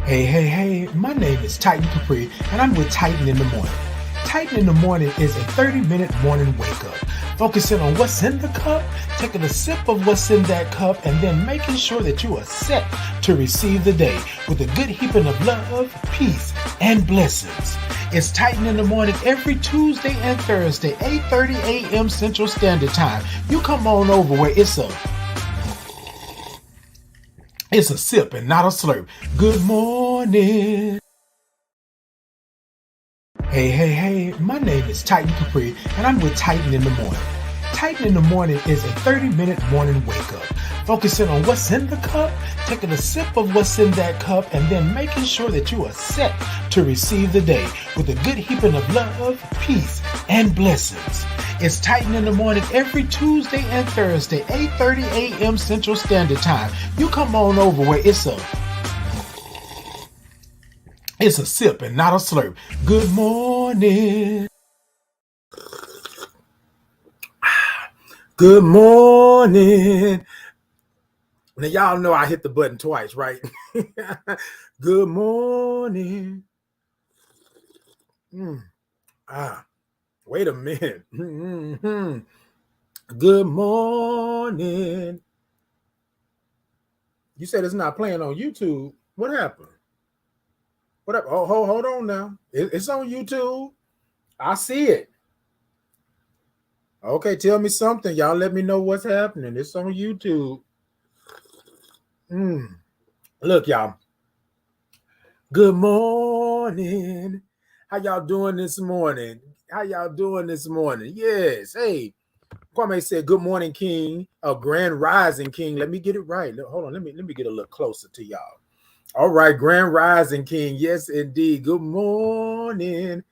Hey, my name is Titan Capri, and I'm with Titan in the Morning. Titan in the Morning is a 30-minute morning wake up, focusing on what's in the cup, taking a sip of what's in that cup, and then making sure that you are set to receive the day with a good heaping of love, peace, and blessings. It's Titan in the Morning every Tuesday and Thursday, 8:30 a.m. Central Standard Time. You come on over where it's a sip and not a slurp. Good morning. Hey, my name is Titan Capri, and I'm with Titan in the Morning. Titan in the Morning is a 30-minute morning wake up, focusing on what's in the cup, taking a sip of what's in that cup, and then making sure that you are set to receive the day with a good heaping of love, peace, and blessings. It's Titan in the Morning every Tuesday and Thursday, 8:30 a.m. Central Standard Time. You come on over where it's a sip and not a slurp. Good morning. Good morning. Now, y'all know I hit the button twice, right? Good morning. Wait a minute. Good morning. You said it's not playing on YouTube. What happened? What up? Oh, hold on now. It's on YouTube. I see it. Okay, tell me something. Y'all let me know what's happening. It's on YouTube. Look, y'all. Good morning. How y'all doing this morning? Yes. Hey, Kwame said, good morning, King. A grand rising, King. Let me get it right. Hold on. Let me get a little closer to y'all. All right, grand rising, King. Yes, indeed. Good morning.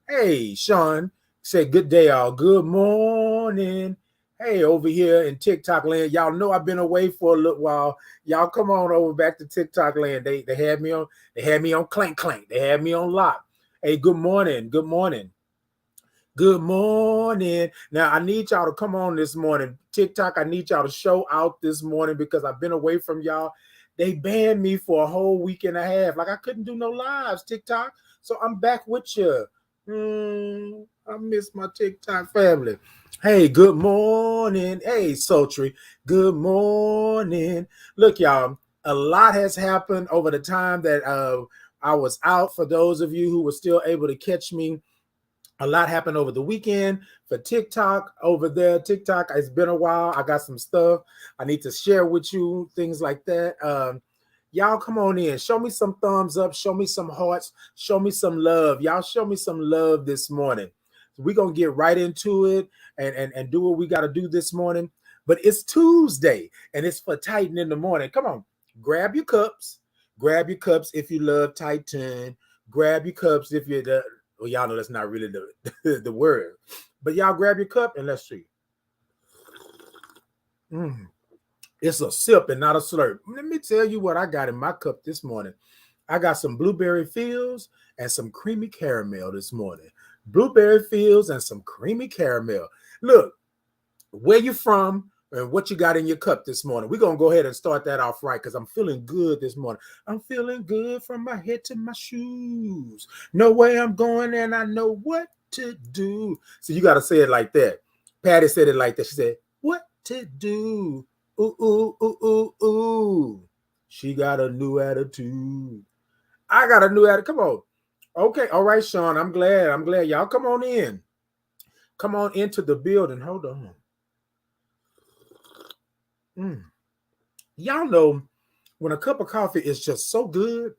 Hey, Sean said, good day, all. Good morning. Hey, over here in TikTok land, y'all know I've been away for a little while. Y'all come on over back to TikTok land. They had me on clank. They had me on lock. Hey, good morning. Now I need y'all to come on this morning. TikTok, I need y'all to show out this morning because I've been away from y'all. They banned me for a whole week and a half. Like I couldn't do no lives, TikTok. So I'm back with you. I miss my TikTok family. Hey, good morning. Hey, Sultry. Good morning. Look, y'all, a lot has happened over the time that I was out. For those of you who were still able to catch me, a lot happened over the weekend for TikTok over there. TikTok, it's been a while. I got some stuff I need to share with you, things like that. Y'all come on in. Show me some thumbs up. Show me some hearts. Show me some love. Y'all show me some love this morning. We're going to get right into it and do what we got to do this morning. But it's Tuesday, and it's for Titan in the Morning. Come on. Grab your cups. Grab your cups if you love Titan. Grab your cups if you're the... Well, y'all know that's not really the word. But y'all grab your cup and let's see. It's a sip and not a slurp. Let me tell you what I got in my cup this morning. I got some blueberry fields and some creamy caramel this morning. Blueberry fields and some creamy caramel. Look, where you from and what you got in your cup this morning. We're going to go ahead and start that off right because I'm feeling good this morning. I'm feeling good from my head to my shoes. Know where I'm going and I know what to do. So you got to say it like that. Patty said it like that. She said, what to do? Ooh. She got a new attitude. I got a new attitude. Come on. Okay. All right, Sean. I'm glad. Y'all come on in. Come on into the building. Hold on. Y'all know when a cup of coffee is just so good,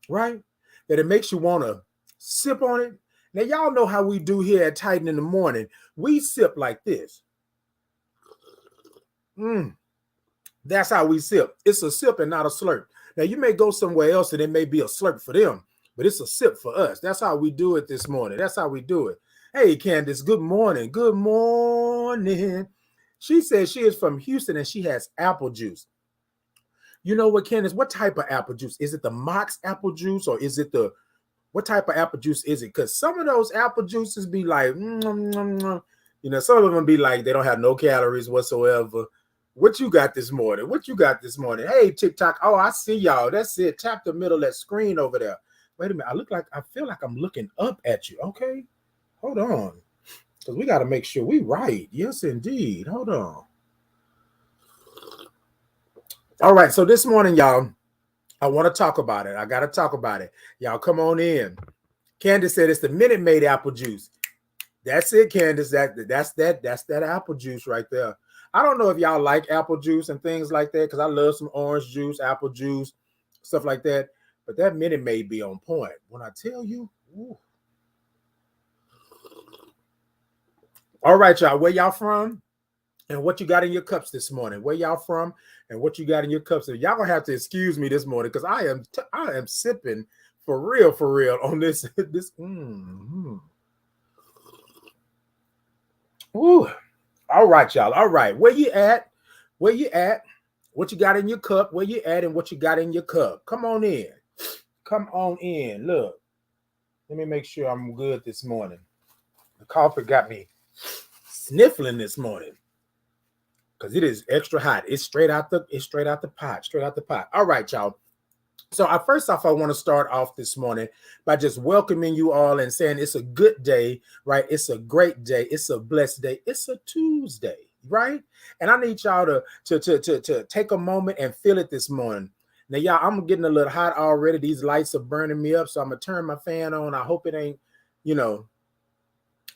right, that it makes you want to sip on it. Now, y'all know how we do here at Titan in the Morning. We sip like this. That's how we sip. It's a sip and not a slurp. Now, you may go somewhere else and it may be a slurp for them, but it's a sip for us. That's how we do it this morning. That's how we do it. Hey, Candace, good morning. Good morning. She says she is from Houston and she has apple juice. You know what, Candace? What type of apple juice? Is it the Mox apple juice or is it what type of apple juice is it? Because some of those apple juices be like, some of them be like they don't have no calories whatsoever. What you got this morning? What you got this morning? Hey, TikTok. Oh, I see y'all. That's it. Tap the middle of that screen over there. Wait a minute. I feel like I'm looking up at you. Okay. Hold on. Because we got to make sure we right. Yes, indeed. Hold on. All right. So this morning, y'all, I want to talk about it. I got to talk about it. Y'all come on in. Candace said it's the Minute Maid apple juice. That's it, Candace. That's that apple juice right there. I don't know if y'all like apple juice and things like that, because I love some orange juice, apple juice, stuff like that. But that Minute Maid be on point. When I tell you, ooh. All right, y'all. Where y'all from? And what you got in your cups this morning? Where y'all from? And what you got in your cups? So y'all gonna have to excuse me this morning, because I am sipping for real on this. Ooh. All right, y'all. All right. Where you at? Where you at? What you got in your cup? Where you at and what you got in your cup? Come on in. Come on in. Look. Let me make sure I'm good this morning. The coffee got me sniffling this morning, because it is extra hot. It's straight out the pot. Straight out the pot. All right, y'all. So first off, I want to start off this morning by just welcoming you all and saying it's a good day, right? It's a great day. It's a blessed day. It's a Tuesday, right? And I need y'all to take a moment and feel it this morning. Now, y'all, I'm getting a little hot already. These lights are burning me up, so I'm gonna turn my fan on. I hope it ain't,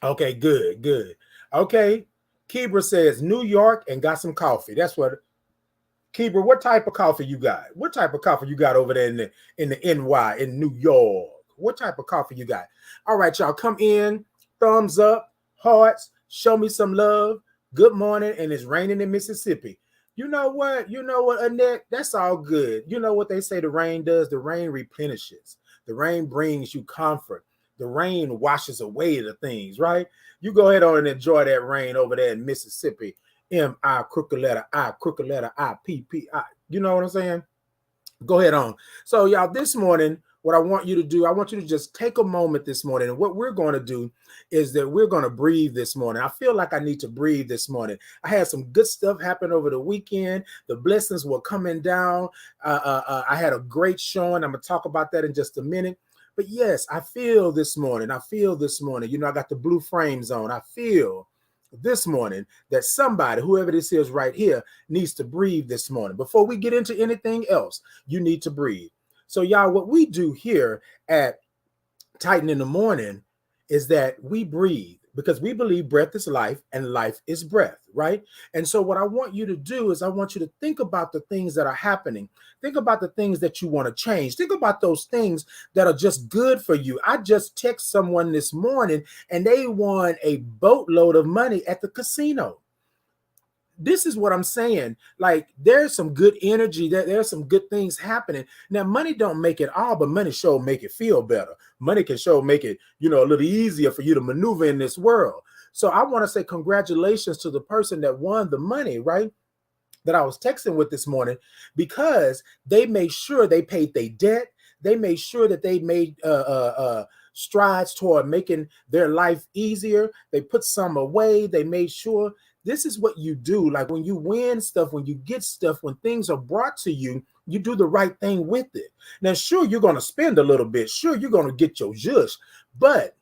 Okay, good. Okay, Kibra says New York and got some coffee. That's what. Keeper, what type of coffee you got? What type of coffee you got over there in the NY in New York? What type of coffee you got? All right, y'all, come in. Thumbs up, hearts. Show me some love. Good morning, and it's raining in Mississippi. You know what? Annette? That's all good. You know what they say the rain does? The rain replenishes. The rain brings you comfort. The rain washes away the things, right? You go ahead on and enjoy that rain over there in Mississippi. M-I, crooked letter I-P-P-I. You know what I'm saying? Go ahead on. So, y'all, this morning, what I want you to do, I want you to just take a moment this morning. And what we're going to do is that we're going to breathe this morning. I feel like I need to breathe this morning. I had some good stuff happen over the weekend. The blessings were coming down. I had a great showing. I'm going to talk about that in just a minute. But yes, I feel this morning. I got the blue frames on. I feel this morning that somebody, whoever this is right here, needs to breathe this morning. Before we get into anything else, you need to breathe. So, y'all, what we do here at Titan in the Morning is that we breathe, because we believe breath is life and life is breath, right? And so what I want you to do is I want you to think about the things that are happening. Think about the things that you want to change. Think about those things that are just good for you. I just text someone this morning and they won a boatload of money at the casino. This is what I'm saying. Like, there's some good energy, there's some good things happening. Now, money don't make it all, but money sure make it feel better. Money can sure make it, a little easier for you to maneuver in this world. So I want to say congratulations to the person that won the money, right? That I was texting with this morning, because they made sure they paid their debt. They made sure that they made strides toward making their life easier. They put some away. They made sure. This is what you do. Like, when you win stuff, when you get stuff, when things are brought to you, you do the right thing with it. Now, sure, you're going to spend a little bit. Sure, you're going to get your zhush. But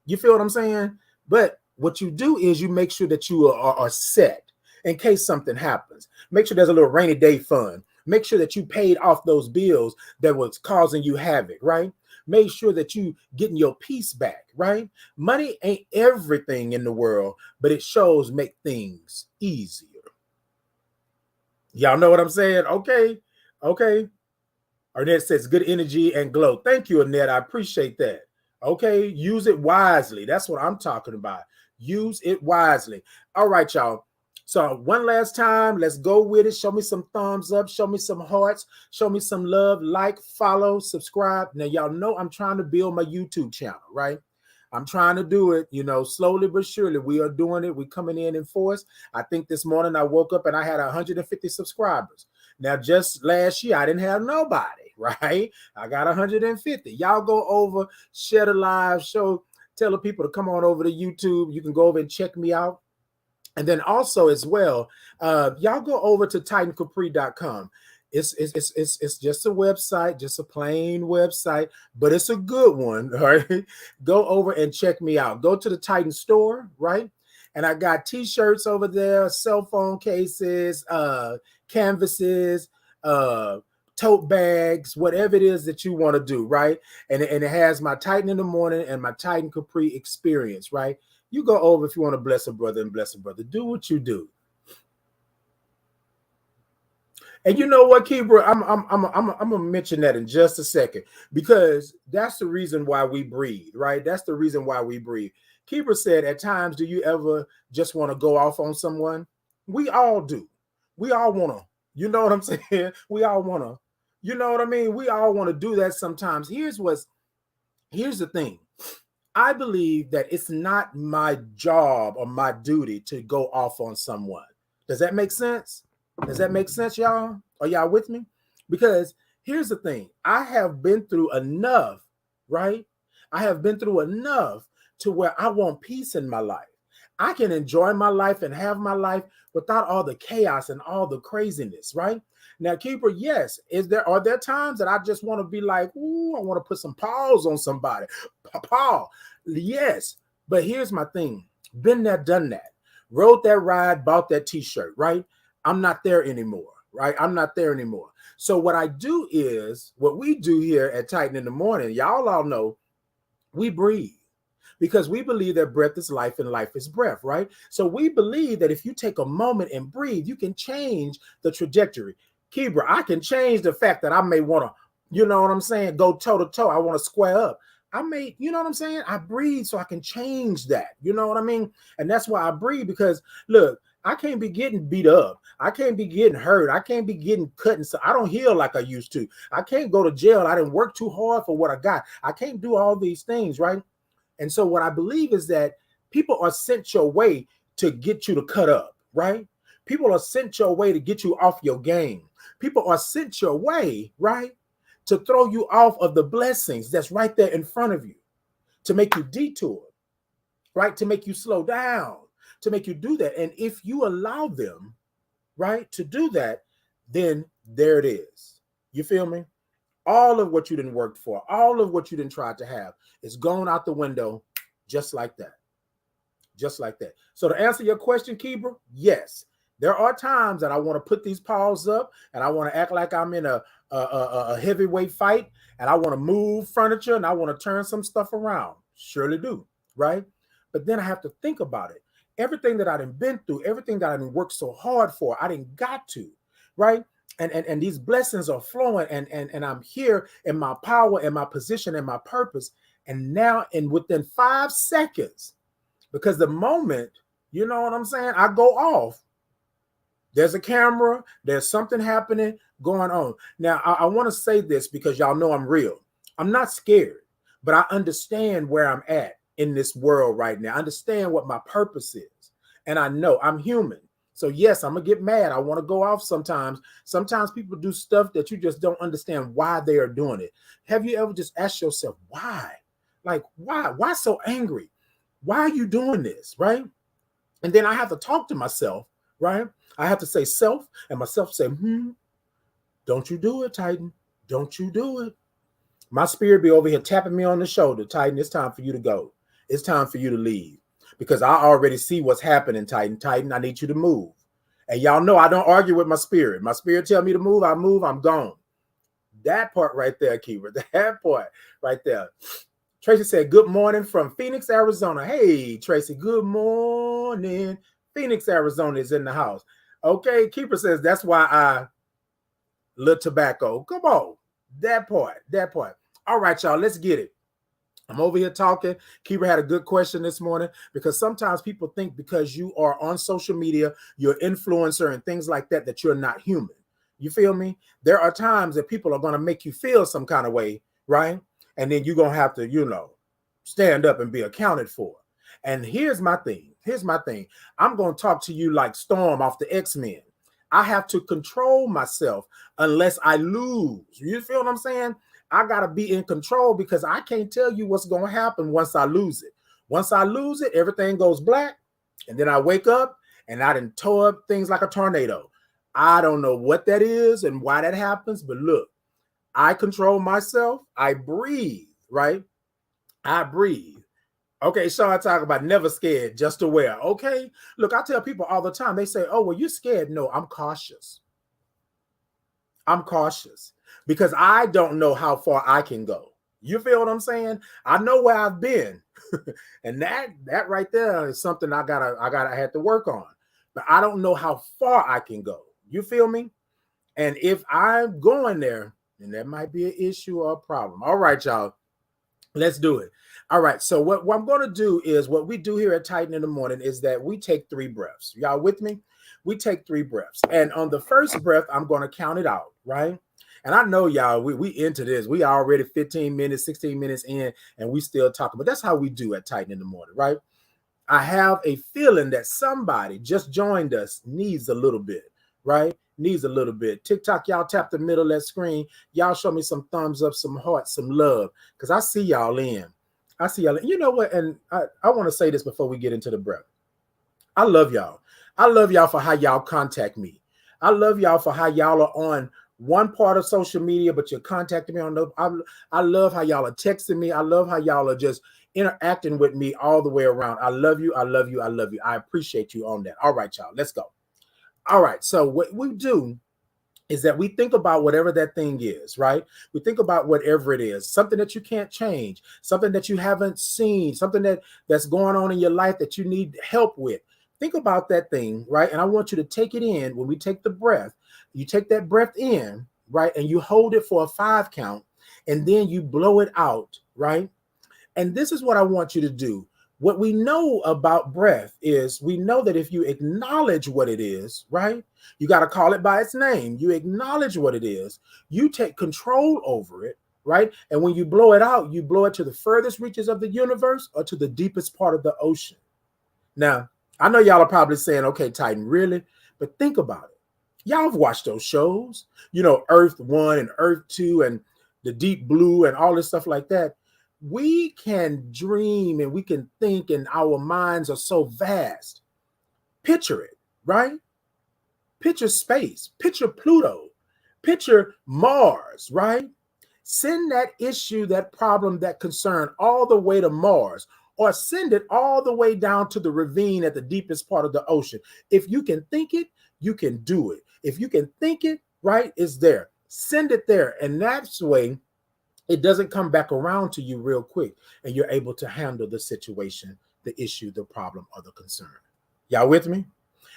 you feel what I'm saying? But what you do is you make sure that you are set in case something happens. Make sure there's a little rainy day fund. Make sure that you paid off those bills that was causing you havoc, right? Make sure that you getting your peace back, right? Money ain't everything in the world, but it shows make things easier. Y'all know what I'm saying? Okay. Annette says good energy and glow. Thank you, Annette. I appreciate that. Okay, use it wisely. That's what I'm talking about. Use it wisely. All right, y'all. So one last time, let's go with it. Show me some thumbs up. Show me some hearts. Show me some love. Like, follow, subscribe. Now, y'all know I'm trying to build my YouTube channel, right? I'm trying to do it, slowly but surely. We are doing it. We're coming in force. I think this morning I woke up and I had 150 subscribers. Now, just last year, I didn't have nobody, right? I got 150. Y'all go over, share the live show, tell the people to come on over to YouTube. You can go over and check me out. And then also as well, y'all go over to titancapri.com. It's just a website, just a plain website, but it's a good one. All right. Go over and check me out. Go to the Titan store, right? And I got t-shirts over there, cell phone cases, canvases, uh, tote bags, whatever it is that you want to do, right? And it has my Titan in the morning and my Titan Capri experience, right? You go over if you want to bless a brother and bless a brother. Do what you do. And you know what, Keeper? I'm gonna mention that in just a second because that's the reason why we breathe, right? That's the reason why we breathe. Keeper said, at times, do you ever just want to go off on someone? We all do. We all want to. You know what I'm saying? We all want to. You know what I mean? We all want to do that sometimes. Here's the thing. I believe that it's not my job or my duty to go off on someone. Does that make sense? Does that make sense, y'all? Are y'all with me? Because here's the thing. I have been through enough, right? I have been through enough to where I want peace in my life. I can enjoy my life and have my life without all the chaos and all the craziness, right? Now, Keeper, yes, are there times that I just want to be like, ooh, I want to put some paws on somebody. Paw. Yes. But here's my thing. Been there, done that. Rode that ride, bought that t-shirt, right? I'm not there anymore, right? I'm not there anymore. So what we do here at Titan in the Morning, y'all all know we breathe because we believe that breath is life and life is breath, right? So we believe that if you take a moment and breathe, you can change the trajectory. Kibra, I can change the fact that I may want to, you know what I'm saying, go toe to toe. I want to square up. You know what I'm saying? I breathe so I can change that. You know what I mean? And that's why I breathe because look, I can't be getting beat up. I can't be getting hurt. I can't be getting cut. And so I don't heal like I used to. I can't go to jail. I didn't work too hard for what I got. I can't do all these things, right? And so what I believe is that people are sent your way to get you to cut up, right? People are sent your way to get you off your game. People are sent your way, right, to throw you off of the blessings that's right there in front of you, to make you detour, right, to make you slow down, to make you do that. And if you allow them, right, to do that, then there it is. You feel me? All of what you didn't work for, all of what you didn't try to have is going out the window just like that. Just like that. So to answer your question, Keeper, yes, there are times that I want to put these paws up and I want to act like I'm in a heavyweight fight and I want to move furniture and I want to turn some stuff around. Surely do, right? But then I have to think about it. Everything that I done been through, everything that I done worked so hard for, I didn't got to, right? And these blessings are flowing and I'm here in my power and my position and my purpose. And now, and within 5 seconds, because the moment, you know what I'm saying, I go off, there's a camera, there's something happening going on. Now, I want to say this because y'all know I'm real. I'm not scared, but I understand where I'm at in this world right now. I understand what my purpose is. And I know I'm human. So yes, I'm going to get mad. I want to go off sometimes. Sometimes people do stuff that you just don't understand why they are doing it. Have you ever just asked yourself, why? Like, why? Why so angry? Why are you doing this, right? And then I have to talk to myself, right? I have to say self, and myself say, don't you do it, Titan. Don't you do it. My spirit be over here tapping me on the shoulder. Titan, it's time for you to go. It's time for you to leave. Because I already see what's happening, Titan. Titan, I need you to move. And y'all know I don't argue with my spirit. My spirit tell me to move, I move, I'm gone. That part right there, keyword. That part right there. Tracy said, good morning from Phoenix, Arizona. Hey, Tracy, good morning. Phoenix, Arizona is in the house. Okay, Keeper says, that's why I love tobacco. Come on. That part. All right, y'all, let's get it. I'm over here talking. Keeper had a good question this morning because sometimes people think because you are on social media, you're an influencer and things like that, that you're not human. You feel me? There are times that people are going to make you feel some kind of way, right? And then you're going to have to, stand up and be accounted for. And here's my thing. I'm going to talk to you like Storm off the X-Men. I have to control myself unless I lose. You feel what I'm saying? I got to be in control because I can't tell you what's going to happen once I lose it. Once I lose it, everything goes black. And then I wake up and I done tore up things like a tornado. I don't know what that is and why that happens, but look, I control myself. I breathe, right? I breathe. Okay, so I talk about never scared, just aware. Okay, look, I tell people all the time, they say, oh, well, you're scared. No, I'm cautious. I'm cautious because I don't know how far I can go. You feel what I'm saying? I know where I've been. And that right there is something I had to work on. But I don't know how far I can go. You feel me? And if I'm going there, then that might be an issue or a problem. All right, y'all. Let's do it. All right. So what I'm going to do is what we do here at Titan in the morning is that we take 3 breaths. Y'all with me? We take 3 breaths. And on the first breath, I'm going to count it out, right? And I know y'all, we into this. We already 15 minutes, 16 minutes in, and we still talking. But that's how we do at Titan in the morning, right? I have a feeling that somebody just joined us needs a little bit, right? Needs a little bit. TikTok, y'all tap the middle of that screen. Y'all show me some thumbs up, some hearts, some love, because I see y'all in. I see y'all in. You know what? And I want to say this before we get into the breath. I love y'all. I love y'all for how y'all contact me. I love y'all for how y'all are on one part of social media, but you're contacting me on the. I love how y'all are texting me. I love how y'all are just interacting with me all the way around. I love you. I love you. I love you. I appreciate you on that. All right, y'all. Let's go. All right. So what we do is that we think about whatever that thing is, right? We think about whatever it is, something that you can't change, something that you haven't seen, something that's going on in your life that you need help with. Think about that thing, right? And I want you to take it in. When we take the breath, you take that breath in, right? And you hold it for a 5 count, and then you blow it out, right? And this is what I want you to do. What we know about breath is we know that if you acknowledge what it is, right? You got to call it by its name. You acknowledge what it is. You take control over it, right? And when you blow it out, you blow it to the furthest reaches of the universe or to the deepest part of the ocean. Now, I know y'all are probably saying, okay, Titan, really? But think about it. Y'all have watched those shows, you know, Earth 1 and Earth 2 and the Deep Blue and all this stuff like that. We can dream and we can think, and our minds are so vast. Picture it, right? Picture space, picture Pluto, picture Mars, right? Send that issue, that problem, that concern all the way to Mars, or send it all the way down to the ravine at the deepest part of the ocean. If you can think it, you can do it. If you can think it, right, it's there. Send it there. And that's the way it doesn't come back around to you real quick, and you're able to handle the situation, the issue, the problem, or the concern. Y'all with me?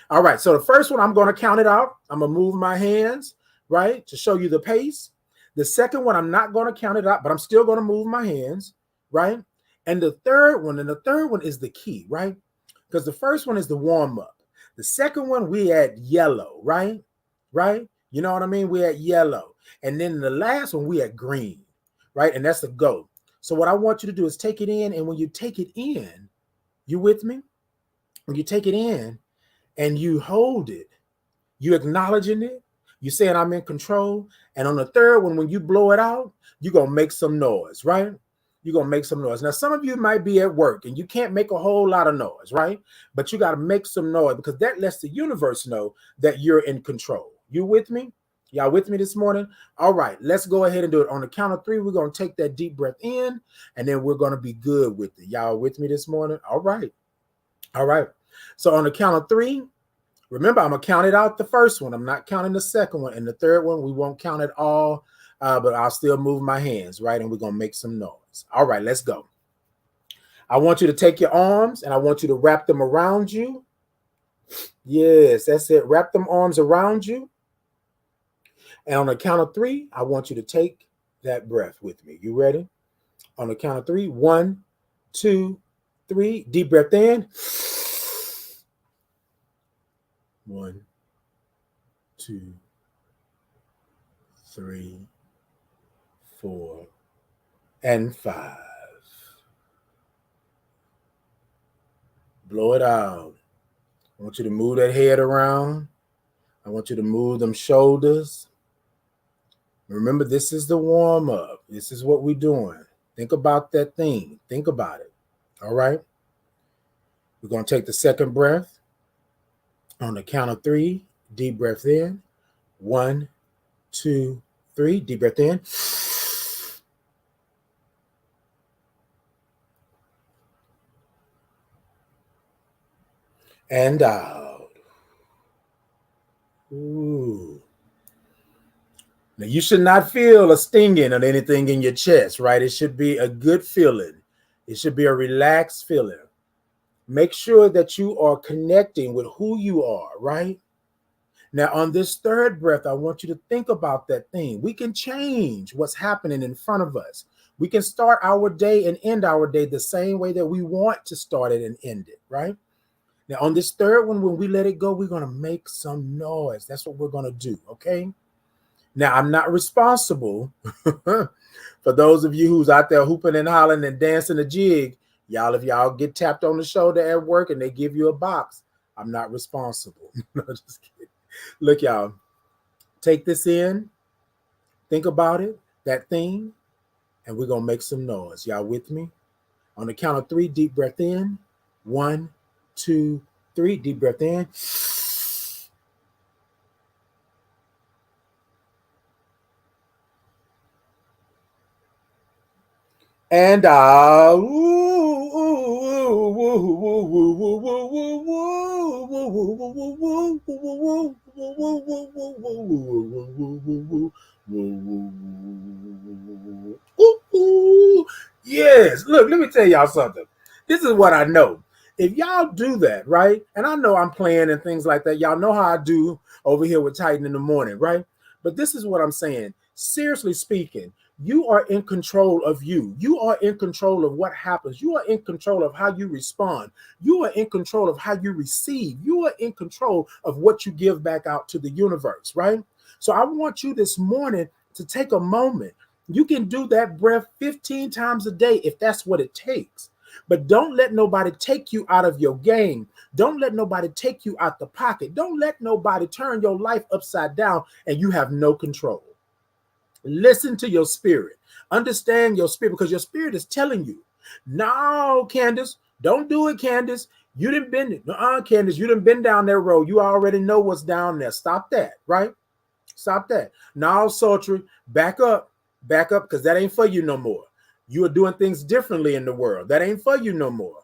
All right. So the first one, I'm going to count it out. I'm going to move my hands, right, to show you the pace. The second one, I'm not going to count it out, but I'm still going to move my hands, right? And the third one is the key, right? Because the first one is the warm up. The second one, we add yellow, right? Right? You know what I mean? We add yellow. And then the last one, we add green, right? And that's the go. So what I want you to do is take it in. And when you take it in, you with me? When you take it in and you hold it, you acknowledging it, you saying I'm in control. And on the third one, when you blow it out, you're going to make some noise, right? You're going to make some noise. Now, some of you might be at work and you can't make a whole lot of noise, right? But you got to make some noise because that lets the universe know that you're in control. You with me? Y'all with me this morning? All right, let's go ahead and do it. On the count of 3, we're going to take that deep breath in, and then we're going to be good with it. Y'all with me this morning? All right. All right. So on the count of 3, remember, I'm going to count it out the first one. I'm not counting the second one. And the third one, we won't count it all, but I'll still move my hands, right? And we're going to make some noise. All right, let's go. I want you to take your arms, and I want you to wrap them around you. Yes, that's it. Wrap them arms around you. And on the count of 3, I want you to take that breath with me. You ready? On the count of 3, 1, 2, 3. Deep breath in. 1, 2, 3, 4, and 5. Blow it out. I want you to move that head around. I want you to move them shoulders. Remember, this is the warm up. This is what we're doing. Think about that thing. Think about it. All right. We're going to take the second breath. On the count of three, deep breath in. 1, 2, 3. Deep breath in. And out. Ooh. Now, you should not feel a stinging or anything in your chest, right? It should be a good feeling. It should be a relaxed feeling. Make sure that you are connecting with who you are, right? Now, on this third breath, I want you to think about that thing. We can change what's happening in front of us. We can start our day and end our day the same way that we want to start it and end it, right? Now, on this third one, when we let it go, we're going to make some noise. That's what we're going to do, okay? Now, I'm not responsible for those of you who's out there hooping and hollering and dancing a jig. Y'all, if y'all get tapped on the shoulder at work and they give you a box, I'm not responsible. No, just kidding. Look, y'all, take this in, think about it, that thing, and we're going to make some noise. Y'all with me? On the count of three, deep breath in. 1, 2, 3, deep breath in. And yes, look, let me tell y'all something. This is what I know. If y'all do that, right? And I know I'm playing and things like that. Y'all know how I do over here with Titan in the morning, right? But this is what I'm saying. Seriously speaking, you are in control of you. You are in control of what happens. You are in control of how you respond. You are in control of how you receive. You are in control of what you give back out to the universe, right? So I want you this morning to take a moment. You can do that breath 15 times a day if that's what it takes. But don't let nobody take you out of your game. Don't let nobody take you out the pocket. Don't let nobody turn your life upside down and you have no control. Listen to your spirit. Understand your spirit because your spirit is telling you, no, Candace, don't do it, Candace. You didn't been it. No, Candace, you didn't been down that road. You already know what's down there. Stop that, right? Stop that. Now, Sultry, back up, because that ain't for you no more. You are doing things differently in the world. That ain't for you no more.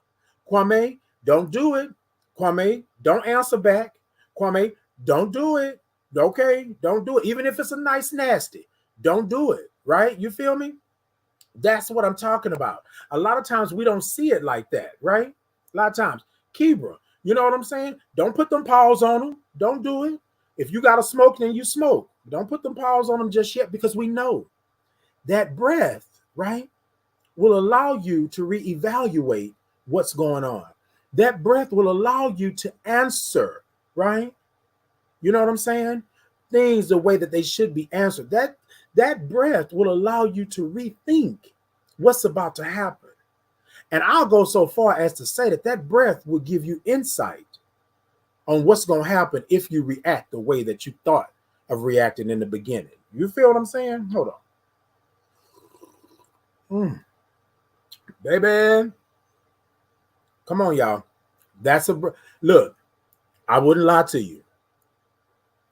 Kwame, don't do it. Kwame, don't answer back. Kwame, don't do it. Okay, don't do it. Even if it's a nice nasty, don't do it, right? You feel me? That's what I'm talking about. A lot of times we don't see it like that, right? A lot of times. Kibra, you know what I'm saying? Don't put them paws on them. Don't do it. If you got to smoke, then you smoke. Don't put them paws on them just yet because we know that breath, right, will allow you to reevaluate what's going on. That breath will allow you to answer, right? You know what I'm saying? Things the way that they should be answered. That breath will allow you to rethink what's about to happen. And I'll go so far as to say that breath will give you insight on what's going to happen if you react the way that you thought of reacting in the beginning. You feel what I'm saying? Hold on. Baby. Come on, y'all. That's a look. I wouldn't lie to you.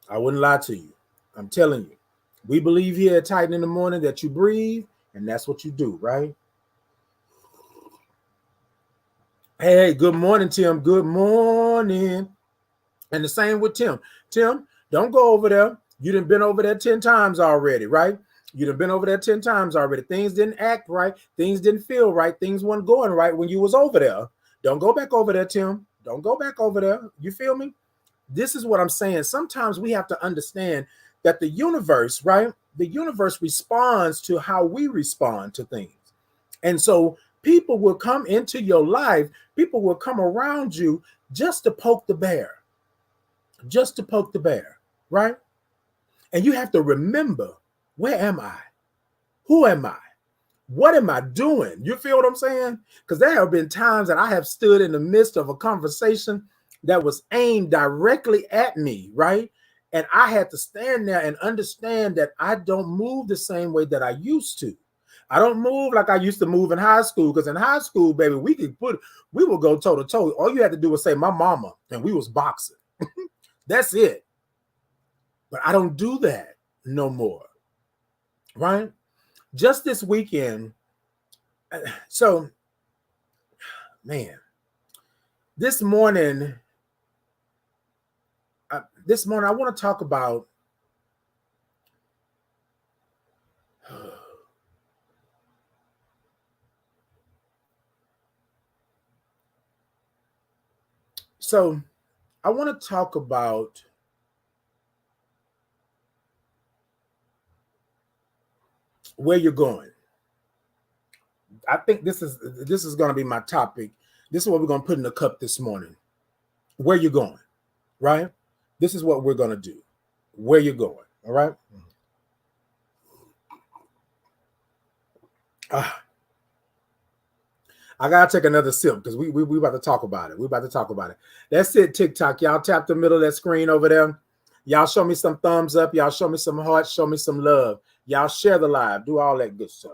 I wouldn't lie to you. I'm telling you. We believe here at Titan in the Morning that you breathe, and that's what you do, right? Hey, good morning, Tim. Good morning. And the same with Tim. Tim, don't go over there. You done been over there 10 times already, right? You done been over there 10 times already. Things didn't act right. Things didn't feel right. Things weren't going right when you was over there. Don't go back over there, Tim. Don't go back over there. You feel me? This is what I'm saying. Sometimes we have to understand that the universe, right? The universe responds to how we respond to things. And so people will come into your life, people will come around you just to poke the bear. Just to poke the bear, right? And you have to remember, where am I? Who am I? What am I doing? You feel what I'm saying? Because there have been times that I have stood in the midst of a conversation that was aimed directly at me, right? And I had to stand there and understand that I don't move the same way that I used to. I don't move like I used to move in high school, because in high school, baby, we would go toe to toe. All you had to do was say my mama, and we was boxing. That's it. But I don't do that no more. Right? Just this weekend. So, man, this morning, I want to talk about so I want to talk about where you're going. I think this is going to be my topic. This is what we're going to put in the cup this morning. Where you're going, right? This is what we're going to do. Where you're going, all right? I gotta take another sip because we about to talk about it. We about to talk about it. That's it, TikTok. Y'all tap the middle of that screen over there. Y'all show me some thumbs up. Y'all show me some hearts. Show me some love. Y'all share the live. Do all that good stuff.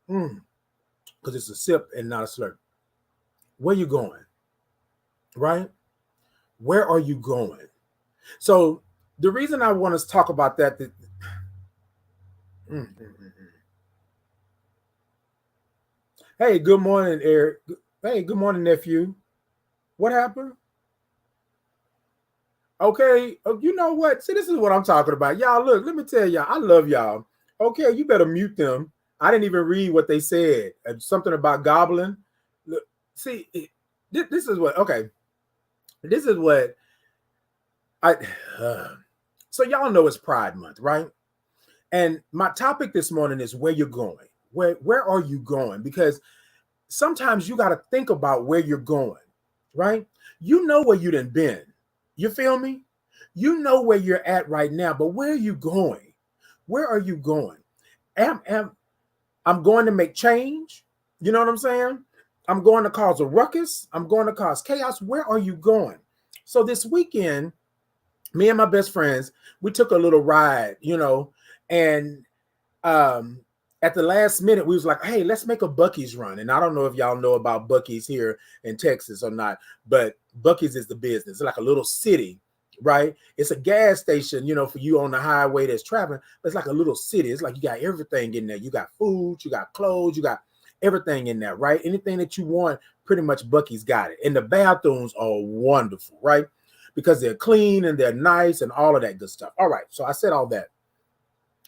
Because it's a sip and not a slurp. Where you going? Right? Where are you going? So the reason I want to talk about that. Hey, good morning, Eric. Hey, good morning, nephew. What happened? Okay, you know what? See, this is what I'm talking about. Y'all, look, let me tell y'all, I love y'all. Okay, you better mute them. I didn't even read what they said. Something about gobbling. Look, see, this is what, okay. This is what I, so y'all know it's Pride Month, right? And my topic this morning is where you're going. Where are you going? Because sometimes you got to think about where you're going, right? You know where you done been. You feel me? You know where you're at right now, but where are you going? Where are you going? I'm going to make change. You know what I'm saying? I'm going to cause a ruckus. I'm going to cause chaos. Where are you going? So this weekend, me and my best friends, we took a little ride, and at the last minute, we was like, hey, let's make a Buc-ee's run. And I don't know if y'all know about Buc-ee's here in Texas or not, but Buc-ee's is the business. It's like a little city, right? It's a gas station, for you on the highway that's traveling. But it's like a little city. It's like you got everything in there. You got food, you got clothes, you got everything in there, right? Anything that you want, pretty much Buc-ee's got it. And the bathrooms are wonderful, right? Because they're clean and they're nice and all of that good stuff. All right, so I said all that.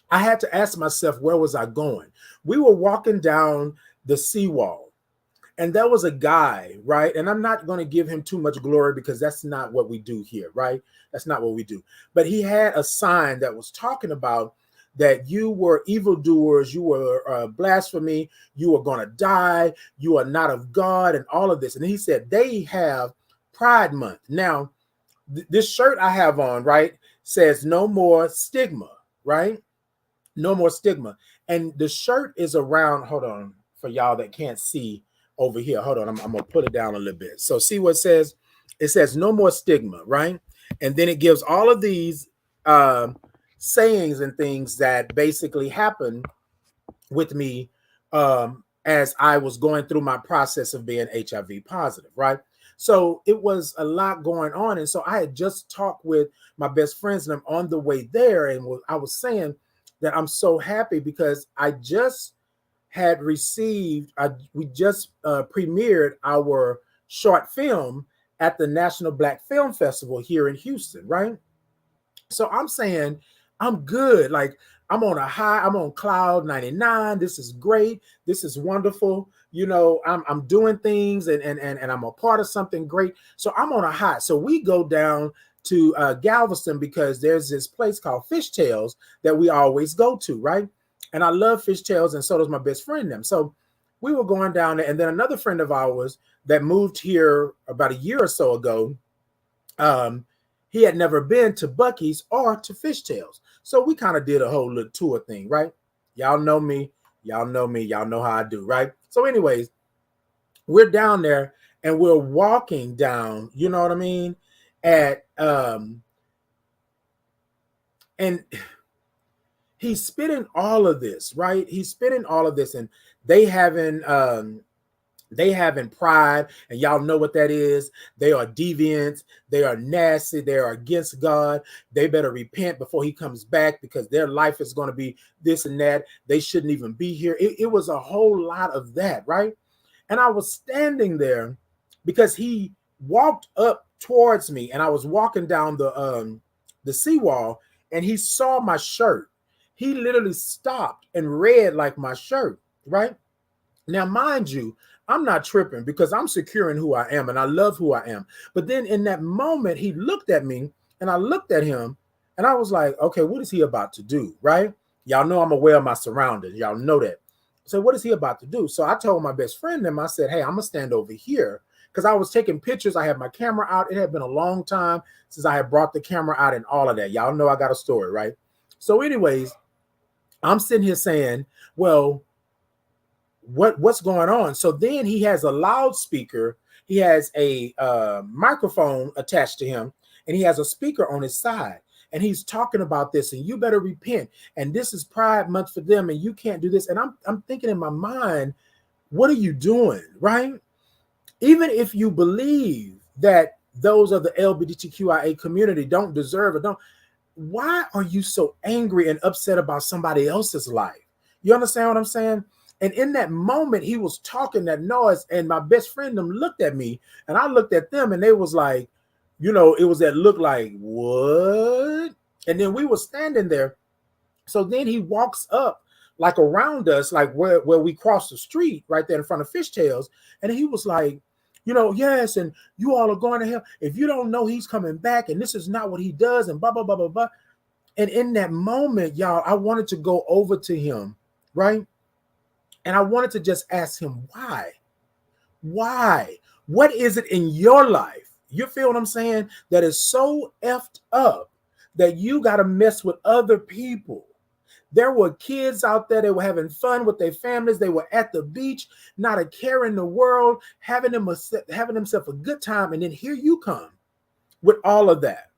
I had to ask myself, where was I going? We were walking down the seawall, and there was a guy, right? And I'm not going to give him too much glory because that's not what we do here, right? That's not what we do. But he had a sign that was talking about that you were evildoers, you were blasphemy, you were going to die, you are not of God, and all of this. And he said they have Pride Month. Now, this shirt I have on, right, says no more stigma, right? No more stigma. And the shirt is around, hold on, for y'all that can't see over here. Hold on, I'm going to put it down a little bit. So see what it says? It says no more stigma, right? And then it gives all of these sayings and things that basically happened with me as I was going through my process of being HIV positive, right? So it was a lot going on. And so I had just talked with my best friends and I'm on the way there. And I was saying that I'm so happy because I just had received, we just premiered our short film at the National Black Film Festival here in Houston, right? So I'm saying I'm good. Like I'm on a high, I'm on cloud 99. This is great. This is wonderful. I'm doing things and I'm a part of something great. So I'm on a high. So we go down to Galveston because there's this place called Fishtails that we always go to, right? And I love Fishtails, and so does my best friend them. So we were going down there, and then another friend of ours that moved here about a year or so ago, he had never been to Buc-ee's or to Fishtails. So we kind of did a whole little tour thing, right? Y'all know me. Y'all know me. Y'all know how I do, right? So anyways, we're down there and we're walking down, you know what I mean? And he's spitting all of this, right? He's spitting all of this, and they having They having pride, and y'all know what that is. They are deviants. They are nasty. They are against God. They better repent before he comes back, because their life is going to be this and that. They shouldn't even be here. It was a whole lot of that, right? And I was standing there because he walked up towards me, and I was walking down the seawall, and he saw my shirt. He literally stopped and read like my shirt, right? Now, mind you, I'm not tripping because I'm secure in who I am and I love who I am. But then in that moment, he looked at me and I looked at him and I was like, okay, what is he about to do? Right? Y'all know I'm aware of my surroundings. Y'all know that. So, what is he about to do? So, I told my best friend them, I said, hey, I'm going to stand over here because I was taking pictures. I had my camera out. It had been a long time since I had brought the camera out and all of that. Y'all know I got a story, right? So, anyways, I'm sitting here saying, well, what's going on? So then he has a loudspeaker, he has a microphone attached to him, and he has a speaker on his side, and he's talking about this, and you better repent, and this is Pride Month for them, and you can't do this. And I'm thinking in my mind, what are you doing, right? Even if you believe that those of the LGBTQIA community don't deserve it, don't, why are you so angry and upset about somebody else's life? You understand what I'm saying? And in that moment, he was talking that noise, and my best friend them looked at me, and I looked at them, and they was like, it was that look like, what? And then we were standing there. So then he walks up like around us, like where we crossed the street right there in front of Fishtails. And he was like, yes, and you all are going to hell. If you don't know he's coming back, and this is not what he does, and blah, blah, blah, blah, blah. And in that moment, y'all, I wanted to go over to him, right? And I wanted to just ask him, why? Why? What is it in your life? You feel what I'm saying? That is so effed up that you got to mess with other people. There were kids out there that were having fun with their families. They were at the beach, not a care in the world, having themselves a good time. And then here you come with all of that,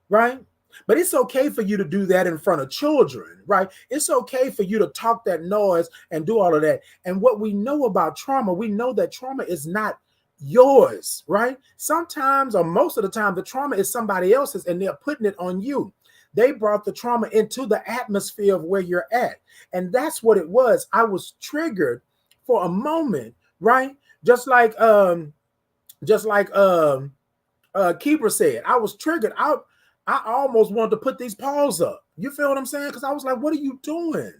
right? But it's okay for you to do that in front of children, right? It's okay for you to talk that noise and do all of that. And what we know about trauma, we know that trauma is not yours, right? Sometimes, or most of the time, the trauma is somebody else's and they're putting it on you. They brought the trauma into the atmosphere of where you're at. And that's what it was. I was triggered for a moment, right? Just like Keeper said, I was triggered. I almost wanted to put these paws up. You feel what I'm saying? Because I was like, what are you doing?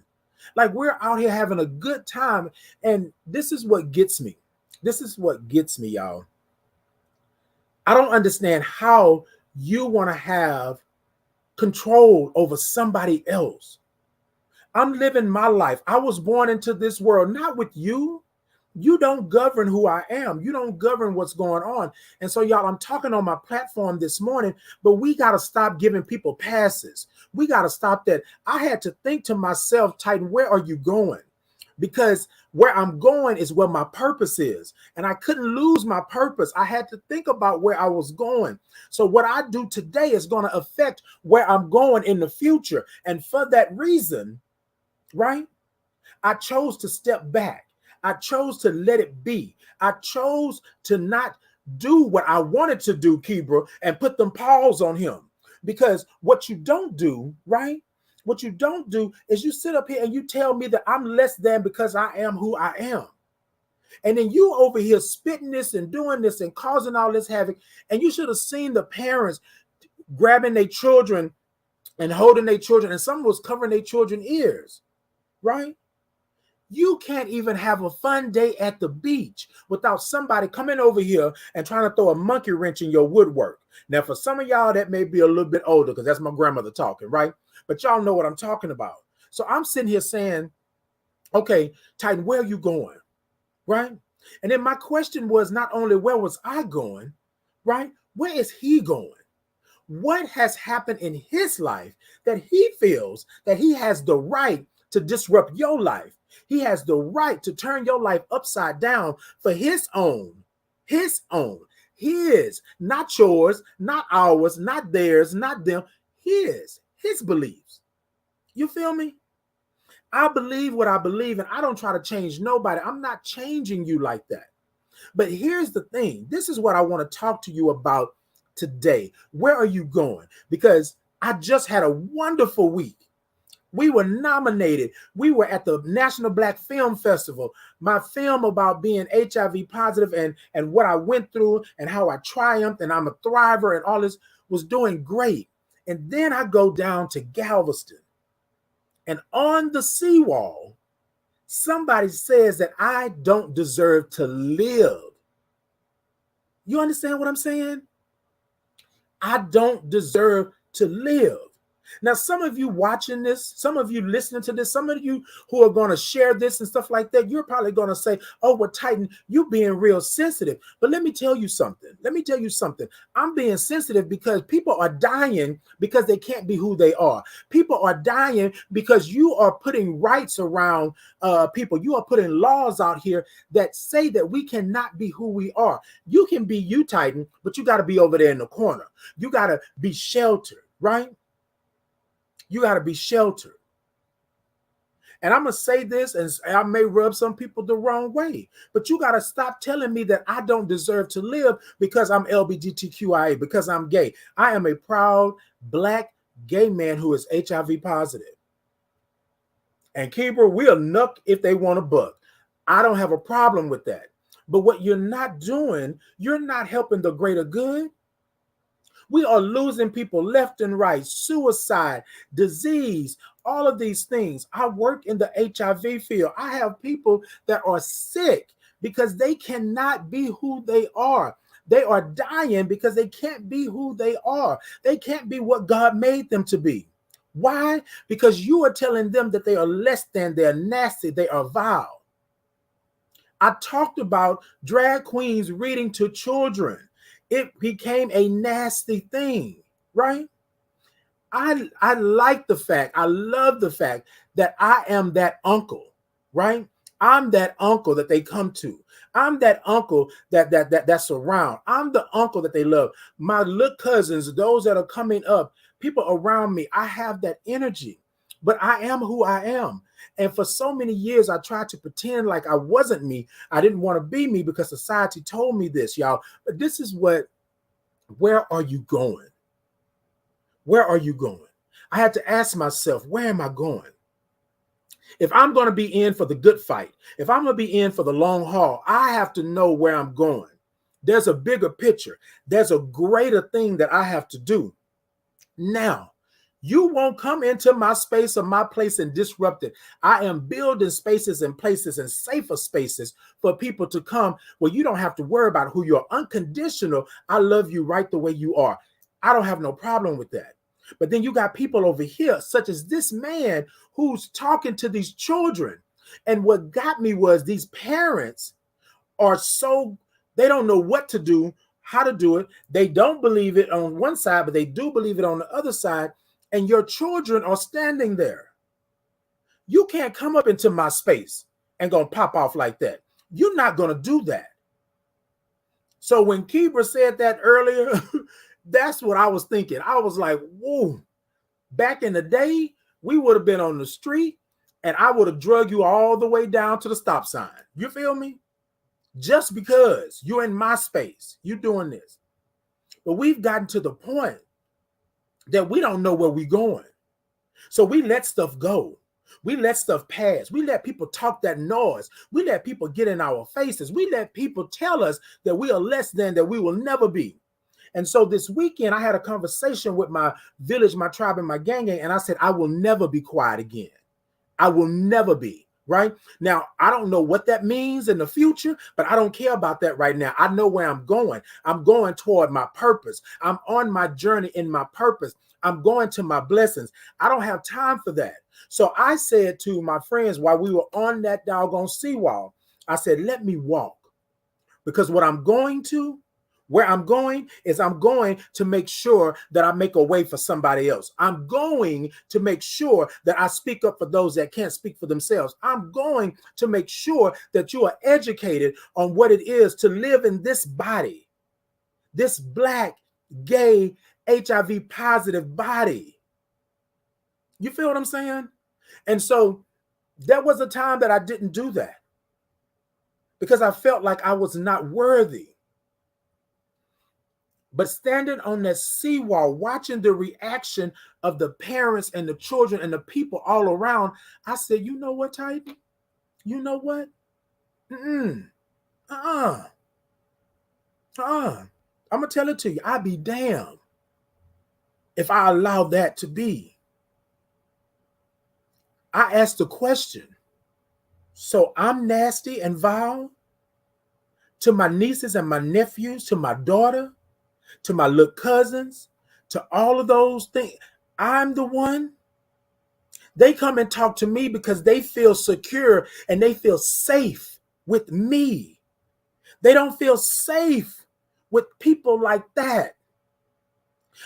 Like, we're out here having a good time. And this is what gets me. This is what gets me, y'all. I don't understand how you want to have control over somebody else. I'm living my life. I was born into this world, not with you. You don't govern who I am. You don't govern what's going on. And so, y'all, I'm talking on my platform this morning, but we got to stop giving people passes. We got to stop that. I had to think to myself, Titan, where are you going? Because where I'm going is where my purpose is. And I couldn't lose my purpose. I had to think about where I was going. So what I do today is going to affect where I'm going in the future. And for that reason, right, I chose to step back. I chose to let it be. I chose to not do what I wanted to do, Kibra, and put them paws on him. Because what you don't do, right? What you don't do is you sit up here and you tell me that I'm less than because I am who I am. And then you over here spitting this and doing this and causing all this havoc. And you should have seen the parents grabbing their children and holding their children, and someone was covering their children's ears, right? You can't even have a fun day at the beach without somebody coming over here and trying to throw a monkey wrench in your woodwork. Now, for some of y'all, that may be a little bit older because that's my grandmother talking, right? But y'all know what I'm talking about. So I'm sitting here saying, okay, Titan, where are you going, right? And then my question was not only where was I going, right? Where is he going? What has happened in his life that he feels that he has the right to disrupt your life? He has the right to turn your life upside down for his own, his, not yours, not ours, not theirs, not them, his beliefs. You feel me? I believe what I believe, and I don't try to change nobody. I'm not changing you like that. But here's the thing. This is what I want to talk to you about today. Where are you going? Because I just had a wonderful week. We were nominated. We were at the National Black Film Festival. My film about being HIV positive and what I went through and how I triumphed and I'm a thriver and all this was doing great. And then I go down to Galveston. And on the seawall, somebody says that I don't deserve to live. You understand what I'm saying? I don't deserve to live. Now, some of you watching this, some of you listening to this, some of you who are going to share this and stuff like that, you're probably going to say, oh, well, Titan, you being real sensitive. But let me tell you something. I'm being sensitive because people are dying because they can't be who they are. People are dying because you are putting rights around people. You are putting laws out here that say that we cannot be who we are. You can be you, Titan, but you got to be over there in the corner. You got to be sheltered, right? You got to be sheltered. And I'm going to say this, and I may rub some people the wrong way, but you got to stop telling me that I don't deserve to live because I'm LGBTQIA, because I'm gay. I am a proud Black gay man who is HIV positive. And Keeper, we'll nuck if they want to buck. I don't have a problem with that. But what you're not doing, you're not helping the greater good. We are losing people left and right, suicide, disease, all of these things. I work in the HIV field. I have people that are sick because they cannot be who they are. They are dying because they can't be who they are. They can't be what God made them to be. Why? Because you are telling them that they are less than, they're nasty, they are vile. I talked about drag queens reading to children. It became a nasty thing, right? I like the fact, I love the fact that I am that uncle, right? I'm that uncle that they come to. I'm that uncle that's around. I'm the uncle that they love. My little cousins, those that are coming up, people around me, I have that energy, but I am who I am. And for so many years, I tried to pretend like I wasn't me. I didn't want to be me because society told me this, y'all. But this is where are you going? Where are you going? I had to ask myself, where am I going? If I'm going to be in for the good fight, if I'm going to be in for the long haul, I have to know where I'm going. There's a bigger picture. There's a greater thing that I have to do. Now, you won't come into my space or my place and disrupt it. I am building spaces and places and safer spaces for people to come where you don't have to worry about who you're. Unconditional. I love you right the way you are. I don't have no problem with that. But then you got people over here, such as this man who's talking to these children. And what got me was these parents are so, they don't know what to do, how to do it. They don't believe it on one side, but they do believe it on the other side. And your children are standing there. You can't come up into my space and gonna pop off like that. You're not gonna do that. So when Kibra said that earlier, that's what I was thinking. I was like, whoa, back in the day, we would have been on the street and I would have drug you all the way down to the stop sign. You feel me? Just because you're in my space, you're doing this. But we've gotten to the point that we don't know where we're going. So we let stuff go. We let stuff pass. We let people talk that noise. We let people get in our faces. We let people tell us that we are less than, that we will never be. And so this weekend, I had a conversation with my village, my tribe, and my gang, and I said, I will never be quiet again. I will never be. Right now, I don't know what that means in the future, but I don't care about that right now. I know where I'm going. I'm going toward my purpose. I'm on my journey in my purpose. I'm going to my blessings. I don't have time for that. So I said to my friends while we were on that doggone seawall, I said, let me walk, because what I'm going to, where I'm going is I'm going to make sure that I make a way for somebody else. I'm going to make sure that I speak up for those that can't speak for themselves. I'm going to make sure that you are educated on what it is to live in this body, this Black, gay, HIV positive body. You feel what I'm saying? And so there was a time that I didn't do that. because I felt like I was not worthy. But standing on that seawall, watching the reaction of the parents and the children and the people all around, I said, you know what, Titan? You know what? Mm-mm. Uh-uh. Uh-uh. I'm going to tell it to you. I'd be damned if I allow that to be. I asked the question, so I'm nasty and vile to my nieces and my nephews, to my daughter, to my little cousins, to all of those things. I'm the one. They come and talk to me because they feel secure and they feel safe with me. They don't feel safe with people like that.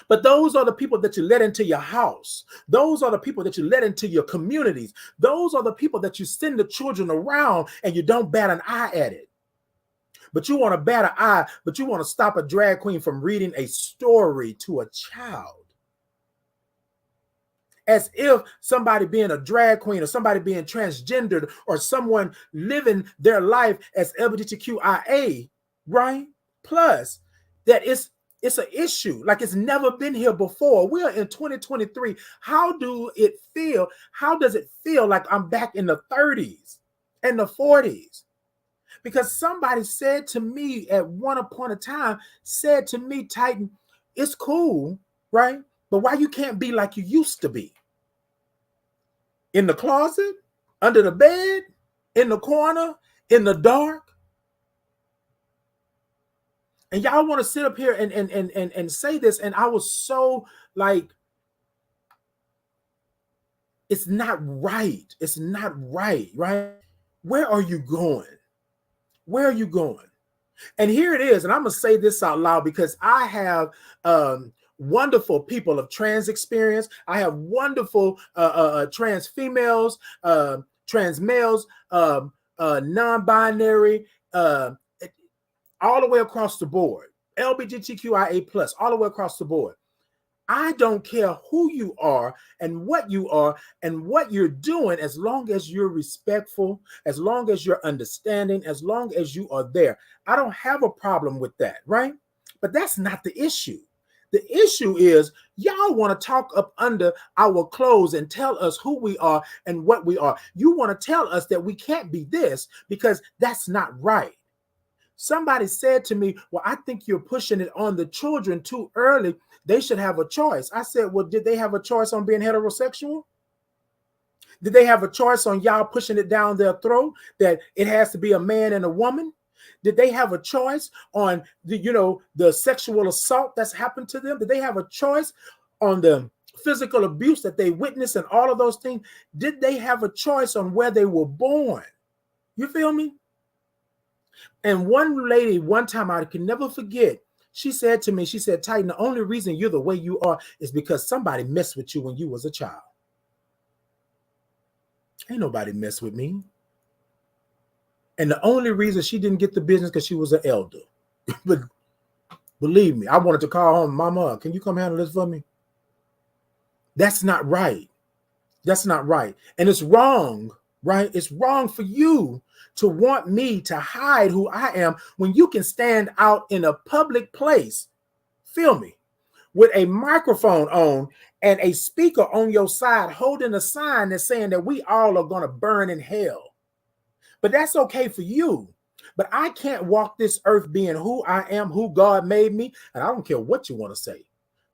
But those are the people that you let into your house. Those are the people that you let into your communities. Those are the people that you send the children around and you don't bat an eye at it. But you want to bat an eye, but you want to stop a drag queen from reading a story to a child. As if somebody being a drag queen or somebody being transgendered or someone living their life as LGBTQIA, right? Plus, that it's an issue like it's never been here before. We are in 2023. How do it feel? How does it feel like I'm back in the 30s and the 40s? Because somebody said to me at one point of time, said to me, Titan, it's cool, right? But why you can't be like you used to be? In the closet, under the bed, in the corner, in the dark. And y'all want to sit up here and say this. And I was so like, it's not right. It's not right, right? Where are you going? Where are you going? And here it is. And I'm going to say this out loud because I have wonderful people of trans experience. I have wonderful trans females, trans males, non-binary, all the way across the board, LGBTQIA plus, all the way across the board. I don't care who you are and what you're doing, as long as you're respectful, as long as you're understanding, as long as you are there. I don't have a problem with that, right? But that's not the issue. The issue is y'all want to talk up under our clothes and tell us who we are and what we are. You want to tell us that we can't be this because that's not right. Somebody said to me, well, I think you're pushing it on the children too early. They should have a choice. I said, well, did they have a choice on being heterosexual? Did they have a choice on y'all pushing it down their throat that it has to be a man and a woman? Did they have a choice on the sexual assault that's happened to them? Did they have a choice on the physical abuse that they witnessed and all of those things? Did they have a choice on where they were born? You feel me? And one lady, one time I can never forget, she said to me, she said, Titan, the only reason you're the way you are is because somebody messed with you when you was a child. Ain't nobody messed with me. And the only reason she didn't get the business because she was an elder. But believe me, I wanted to call home, Mama, can you come handle this for me? That's not right. That's not right. And it's wrong, right? It's wrong for you to want me to hide who I am when you can stand out in a public place, feel me, with a microphone on and a speaker on your side holding a sign that's saying that we all are going to burn in hell. But that's okay for you. But I can't walk this earth being who I am, who God made me. And I don't care what you want to say.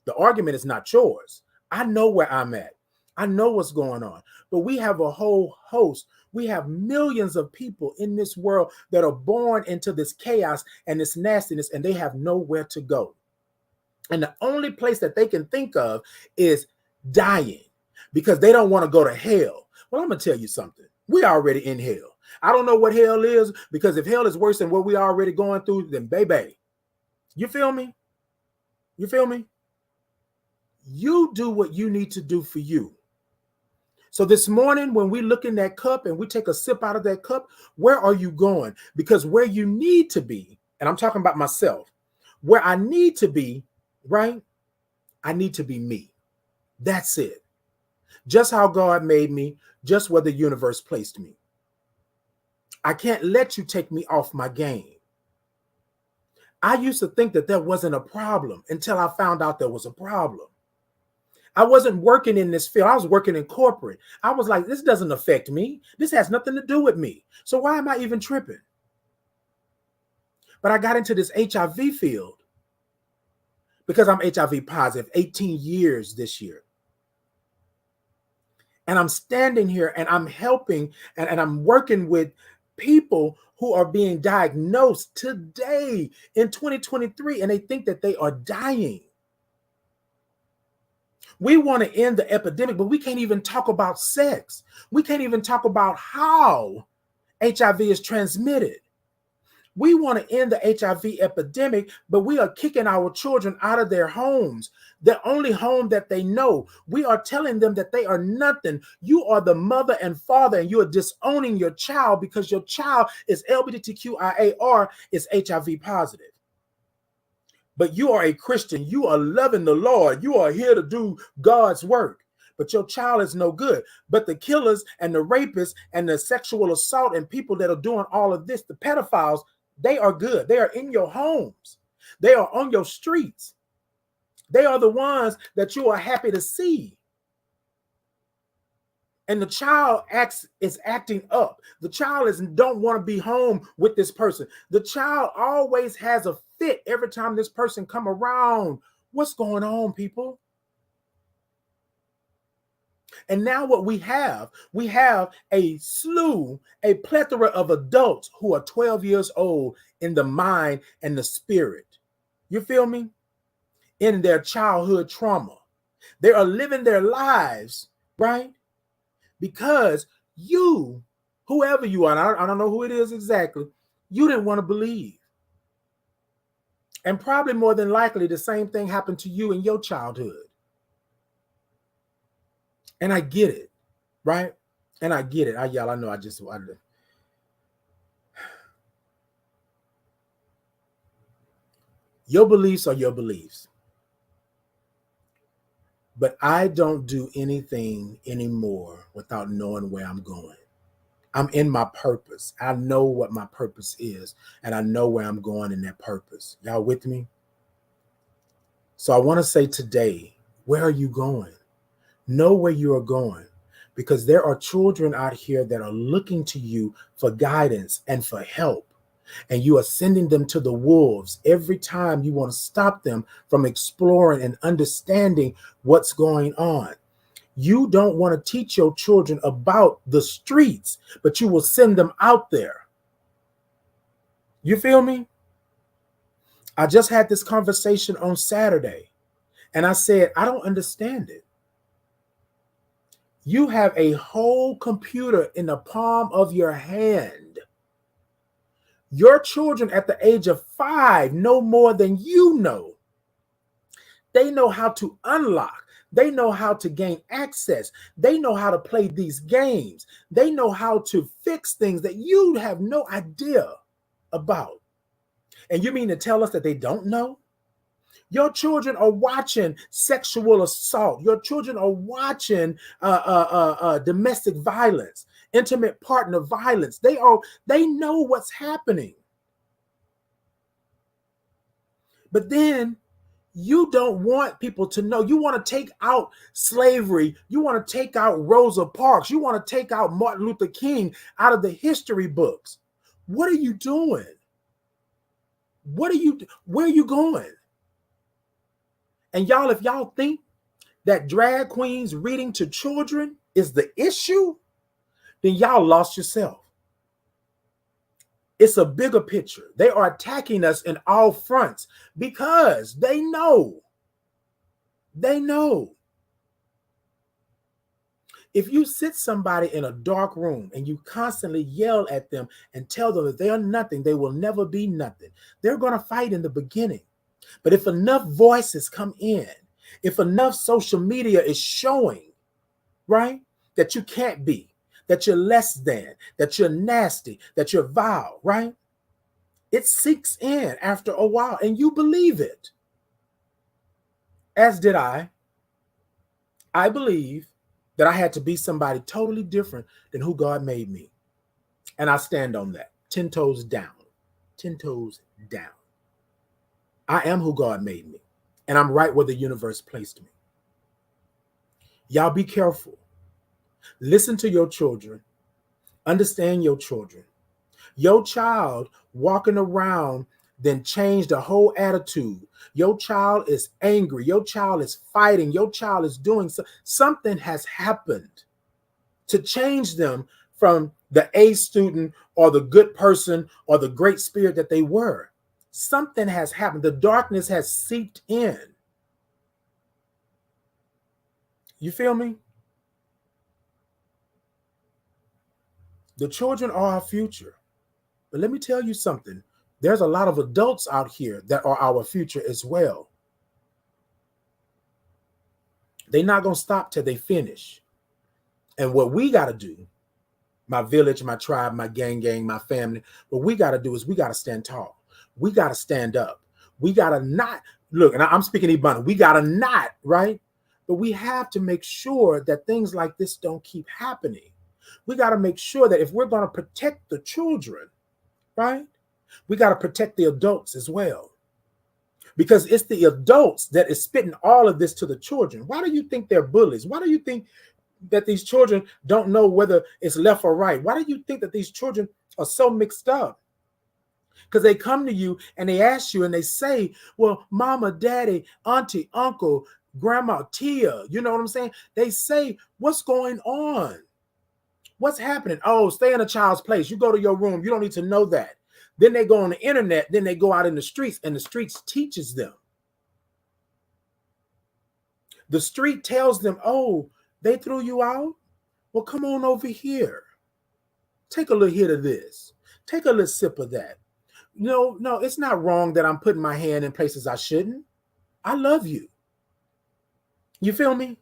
The argument is not yours. I know where I'm at. I know what's going on. But we have a whole host. We have millions of people in this world that are born into this chaos and this nastiness, and they have nowhere to go. And the only place that they can think of is dying because they don't want to go to hell. Well, I'm going to tell you something. We already in hell. I don't know what hell is, because if hell is worse than what we already going through, then baby, you feel me? You feel me? You do what you need to do for you. So this morning, when we look in that cup and we take a sip out of that cup, where are you going? Because where you need to be, and I'm talking about myself, where I need to be, right? I need to be me. That's it. Just how God made me, just where the universe placed me. I can't let you take me off my game. I used to think that there wasn't a problem until I found out there was a problem. I wasn't working in this field. I was working in corporate. I was like, this doesn't affect me. This has nothing to do with me. So why am I even tripping? But I got into this HIV field because I'm HIV positive, 18 years this year. And I'm standing here and I'm helping and I'm working with people who are being diagnosed today in 2023, and they think that they are dying. We want to end the epidemic, but we can't even talk about sex. We can't even talk about how HIV is transmitted. We want to end the HIV epidemic, but we are kicking our children out of their homes, the only home that they know. We are telling them that they are nothing. You are the mother and father, and you are disowning your child because your child is LGBTQIA, is HIV positive. But you are a Christian. You are loving the Lord. You are here to do God's work. But your child is no good. But the killers and the rapists and the sexual assault and people that are doing all of this, the pedophiles, they are good. They are in your homes. They are on your streets. They are the ones that you are happy to see. And the child is acting up. The child don't want to be home with this person. The child always has a fit every time this person come around. What's going on, people? And now what we have a plethora of adults who are 12 years old in the mind and the spirit. You feel me? In their childhood trauma. They are living their lives, right? Because you, whoever you are, I don't know who it is exactly, you didn't want to believe. And probably more than likely, the same thing happened to you in your childhood. And I get it, right? And I get it. I know your beliefs are your beliefs. But I don't do anything anymore without knowing where I'm going. I'm in my purpose. I know what my purpose is, and I know where I'm going in that purpose. Y'all with me? So I want to say today, where are you going? Know where you are going, because there are children out here that are looking to you for guidance and for help. And you are sending them to the wolves every time you want to stop them from exploring and understanding what's going on. You don't want to teach your children about the streets, but you will send them out there. You feel me? I just had this conversation on Saturday, and I said, I don't understand it. You have a whole computer in the palm of your hand. Your children at the age of 5 know more than you know. They know how to unlock. They know how to gain access. They know how to play these games. They know how to fix things that you have no idea about. And you mean to tell us that they don't know? Your children are watching sexual assault. Your children are watching domestic violence, intimate partner violence. They know what's happening. But then you don't want people to know. You want to take out slavery. You want to take out Rosa Parks. You want to take out Martin Luther King out of the history books. What are you doing? Where are you going? And y'all, if y'all think that drag queens reading to children is the issue, then y'all lost yourself. It's a bigger picture. They are attacking us in all fronts because they know. They know. If you sit somebody in a dark room and you constantly yell at them and tell them that they are nothing, they will never be nothing, they're going to fight in the beginning. But if enough voices come in, if enough social media is showing, right, that you can't be, that you're less than, that you're nasty, that you're vile, right? It sinks in after a while and you believe it. As did I. I believe that I had to be somebody totally different than who God made me. And I stand on that. 10 toes down. 10 toes down. I am who God made me. And I'm right where the universe placed me. Y'all be careful. Listen to your children. Understand your children. Your child walking around then change the whole attitude. Your child is angry. Your child is fighting. Your child is doing something has happened to change them from the A student or the good person or the great spirit that they were. Something has happened. The darkness has seeped in. You feel me? The children are our future. But let me tell you something. There's a lot of adults out here that are our future as well. They're not going to stop till they finish. And what we got to do, my village, my tribe, my gang, my family, what we got to do is we got to stand tall. We got to stand up. We got to not, look, and I'm speaking Ibana, we got to not, right? But we have to make sure that things like this don't keep happening. We got to make sure that if we're going to protect the children, right, we got to protect the adults as well. Because it's the adults that is spitting all of this to the children. Why do you think they're bullies? Why do you think that these children don't know whether it's left or right? Why do you think that these children are so mixed up? Because they come to you and they ask you and they say, well, mama, daddy, auntie, uncle, grandma, Tia, you know what I'm saying? They say, what's going on? What's happening? Oh, stay in a child's place. You go to your room. You don't need to know that. Then they go on the internet. Then they go out in the streets and the streets teaches them. The street tells them, oh, they threw you out? Well, come on over here. Take a little hit of this. Take a little sip of that. No, it's not wrong that I'm putting my hand in places I shouldn't. I love you. You feel me?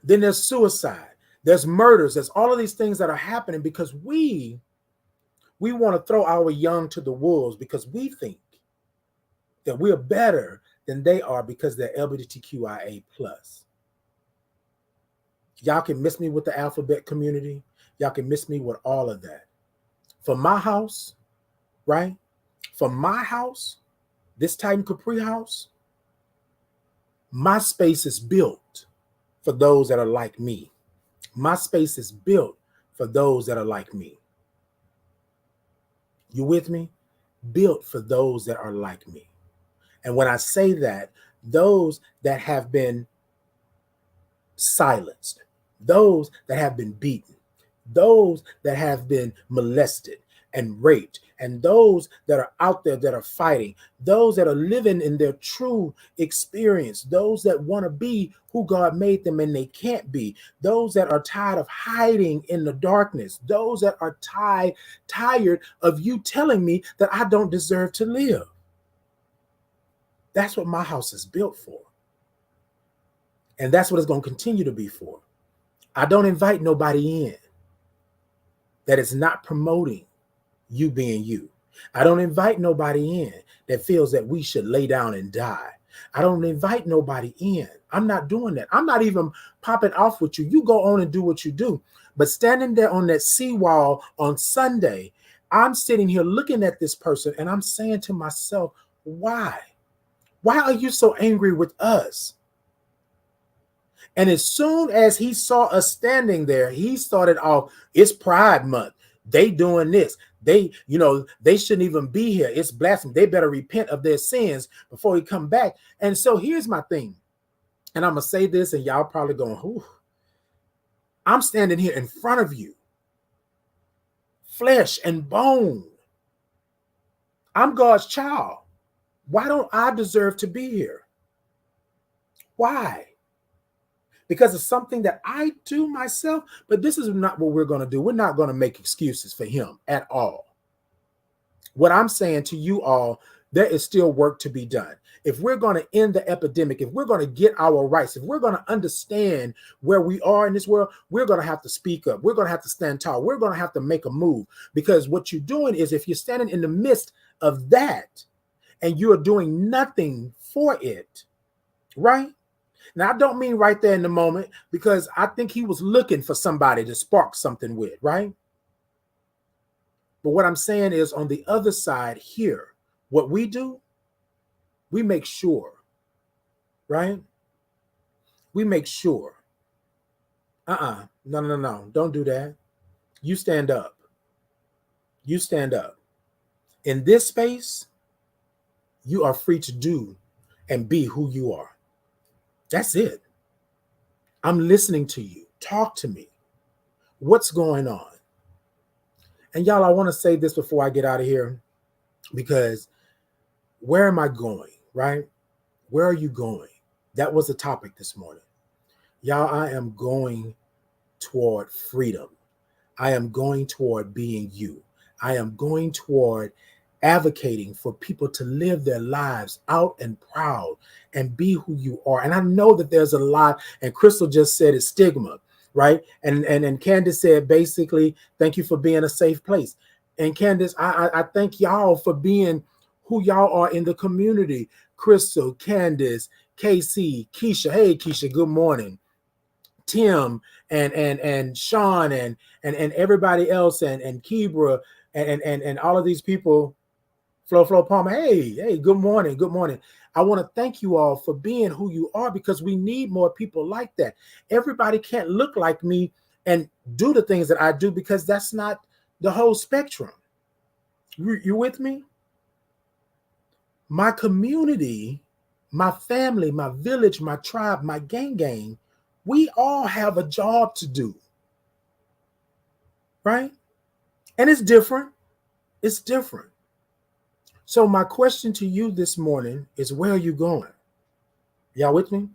Then there's suicide. There's murders. There's all of these things that are happening because we want to throw our young to the wolves because we think that we're better than they are because they're LGBTQIA+. Y'all can miss me with the alphabet community. Y'all can miss me with all of that. For my house, right? For my house, this Titan Capri house, my space is built for those that are like me. My space is built for those that are like me. You with me? Built for those that are like me. And when I say that, those that have been silenced, those that have been beaten, those that have been molested and raped, and those that are out there that are fighting, those that are living in their true experience, those that want to be who God made them and they can't be, those that are tired of hiding in the darkness, those that are tired of you telling me that I don't deserve to live. That's what my house is built for. And that's what it's going to continue to be for. I don't invite nobody in that is not promoting you being you. I don't invite nobody in that feels that we should lay down and die. I don't invite nobody in. I'm not doing that. I'm not even popping off with you. You go on and do what you do. But standing there on that seawall on Sunday, I'm sitting here looking at this person and I'm saying to myself, why? Why are you so angry with us? And as soon as he saw us standing there, he started off, it's Pride Month. They doing this. They shouldn't even be here. It's blasphemy. They better repent of their sins before he come back. And so here's my thing. And I'm going to say this and y'all probably going, whew. I'm standing here in front of you. Flesh and bone. I'm God's child. Why don't I deserve to be here? Why? Because of something that I do myself. But this is not what we're going to do. We're not going to make excuses for him at all. What I'm saying to you all, there is still work to be done. If we're going to end the epidemic, if we're going to get our rights, if we're going to understand where we are in this world, we're going to have to speak up. We're going to have to stand tall. We're going to have to make a move. Because what you're doing is if you're standing in the midst of that and you're doing nothing for it, right? Now, I don't mean right there in the moment, because I think he was looking for somebody to spark something with, right? But what I'm saying is, on the other side here, what we do, we make sure, right? We make sure. No. Don't do that. You stand up. You stand up. In this space, you are free to do and be who you are. That's it. I'm listening to you. Talk to me. What's going on? And y'all, I want to say this before I get out of here, because where am I going, right? Where are you going? That was the topic this morning. Y'all, I am going toward freedom. I am going toward being you. I am going toward advocating for people to live their lives out and proud and be who you are. And I know that there's a lot, and Crystal just said it's stigma, right? And Candace said, basically, thank you for being a safe place. And Candace, I thank y'all for being who y'all are in the community. Crystal, Candace, KC, Keisha. Hey, Keisha, good morning. Tim and Sean and everybody else and Kibra and all of these people. Flo Palmer. Hey, good morning. Good morning. I want to thank you all for being who you are, because we need more people like that. Everybody can't look like me and do the things that I do, because that's not the whole spectrum. You with me? My community, my family, my village, my tribe, my gang, we all have a job to do, right? And it's different. It's different. So my question to you this morning is, where are you going? Y'all with me?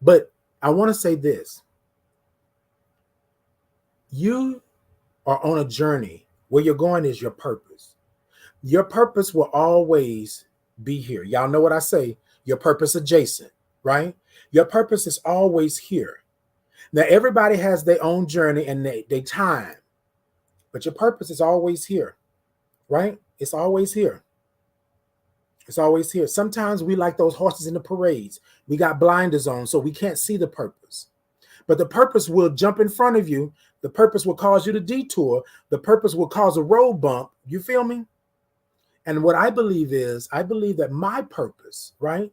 But I want to say this. You are on a journey. Where you're going is your purpose. Your purpose will always be here. Y'all know what I say? Your purpose adjacent, right? Your purpose is always here. Now, everybody has their own journey and their time, but your purpose is always here, right? It's always here. It's always here. Sometimes we like those horses in the parades. We got blinders on, so we can't see the purpose. But the purpose will jump in front of you. The purpose will cause you to detour. The purpose will cause a road bump. You feel me? And what I believe is, I believe that my purpose, right?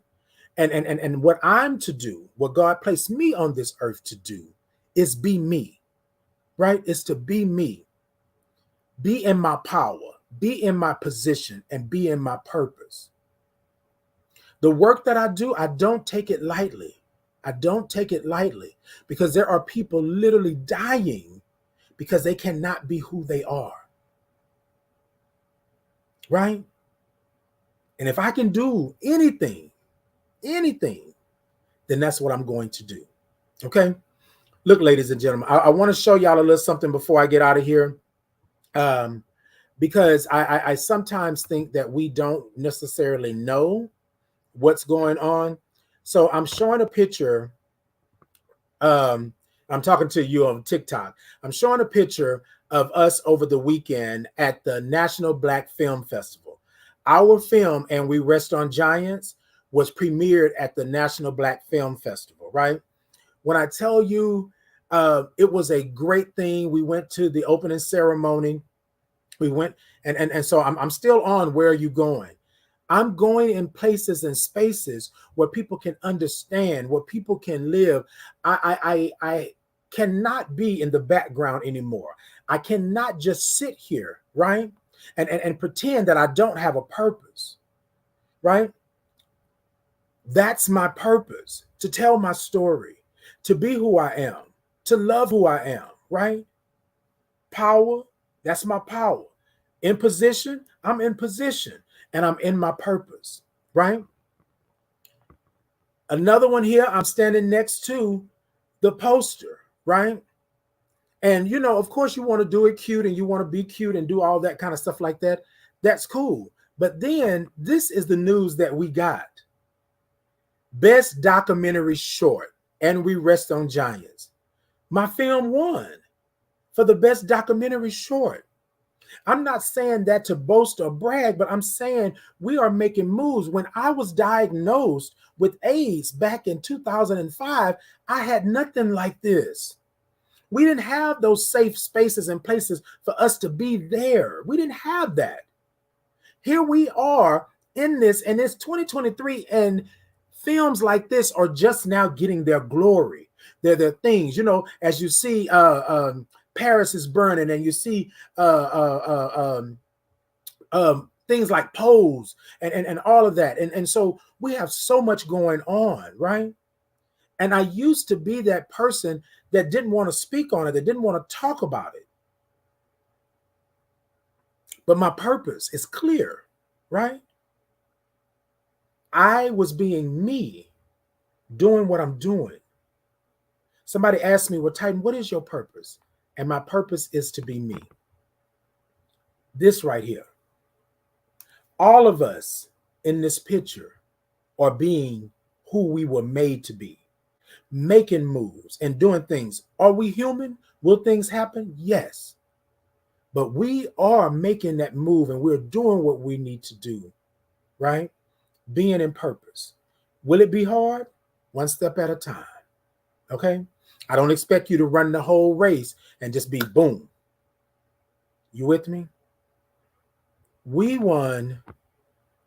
And what I'm to do, what God placed me on this earth to do, is be me, right? It's to be me. Be in my power, be in my position, and be in my purpose. The work that I do, I don't take it lightly. I don't take it lightly, because there are people literally dying because they cannot be who they are. Right? And if I can do anything, then that's what I'm going to do. Okay? Look, ladies and gentlemen, I want to show y'all a little something before I get out of here. Because I sometimes think that we don't necessarily know what's going on. So I'm showing a picture. I'm talking to you on TikTok. I'm showing a picture of us over the weekend at the National Black Film Festival. Our film, And We Rest on Giants, was premiered at the National Black Film Festival, right? When I tell you, it was a great thing. We went to the opening ceremony. We went, and so I'm still on Where Are You Going? I'm going in places and spaces where people can understand, where people can live. I cannot be in the background anymore. I cannot just sit here, right? And pretend that I don't have a purpose, right? That's my purpose, to tell my story, to be who I am, to love who I am, right? Power, that's my power. In position, I'm in position, and I'm in my purpose, right? Another one here, I'm standing next to the poster, right? And, you know, of course, you want to do it cute and you want to be cute and do all that kind of stuff like that. That's cool. But then this is the news that we got. Best documentary short, And We Rest on Giants. My film won for the best documentary short. I'm not saying that to boast or brag, but I'm saying we are making moves. When I was diagnosed with AIDS back in 2005, I had nothing like this. We didn't have those safe spaces and places for us to be there. We didn't have that. Here we are in this, and it's 2023, and films like this are just now getting their glory. They're things, as you see Paris is burning, and you see things like Pose and all of that. And so we have so much going on, right? And I used to be that person that didn't want to speak on it, that didn't want to talk about it. But my purpose is clear, right? I was being me, doing what I'm doing. Somebody asked me, well, Titan, what is your purpose? And my purpose is to be me. This right here. All of us in this picture are being who we were made to be, making moves and doing things. Are we human? Will things happen? Yes. But we are making that move, and we're doing what we need to do, right? Being in purpose. Will it be hard? One step at a time, okay? I don't expect you to run the whole race and just be boom. You with me? We won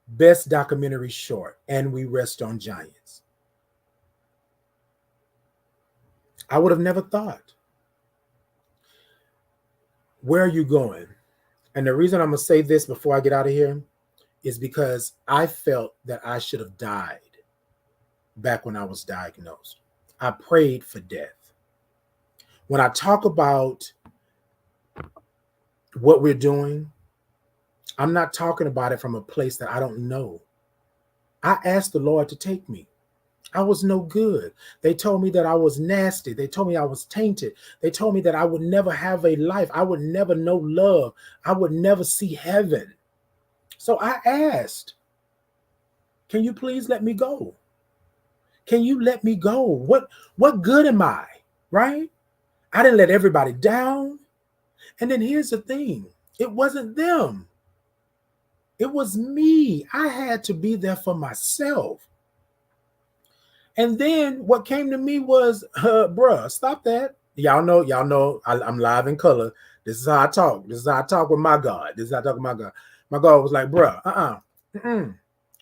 Best Documentary Short, and We Rest on Giants. I would have never thought. Where are you going? And the reason I'm going to say this before I get out of here is because I felt that I should have died back when I was diagnosed. I prayed for death. When I talk about what we're doing, I'm not talking about it from a place that I don't know. I asked the Lord to take me. I was no good. They told me that I was nasty. They told me I was tainted. They told me that I would never have a life. I would never know love. I would never see heaven. So I asked, can you please let me go? Can you let me go? What good am I, right? I didn't let everybody down. And then here's the thing. It wasn't them. It was me. I had to be there for myself. And then what came to me was, bruh, stop that. Y'all know, I'm live in color. This is how I talk. This is how I talk with my God. This is how I talk with my God. My God was like, bruh,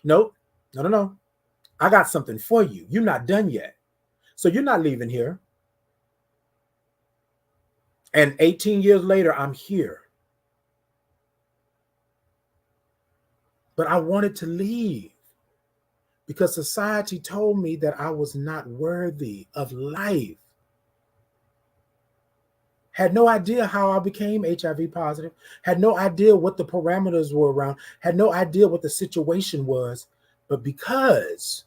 nope, no. I got something for you. You're not done yet. So you're not leaving here. And 18 years later, I'm here. But I wanted to leave because society told me that I was not worthy of life. Had no idea how I became HIV positive, had no idea what the parameters were around, had no idea what the situation was. But because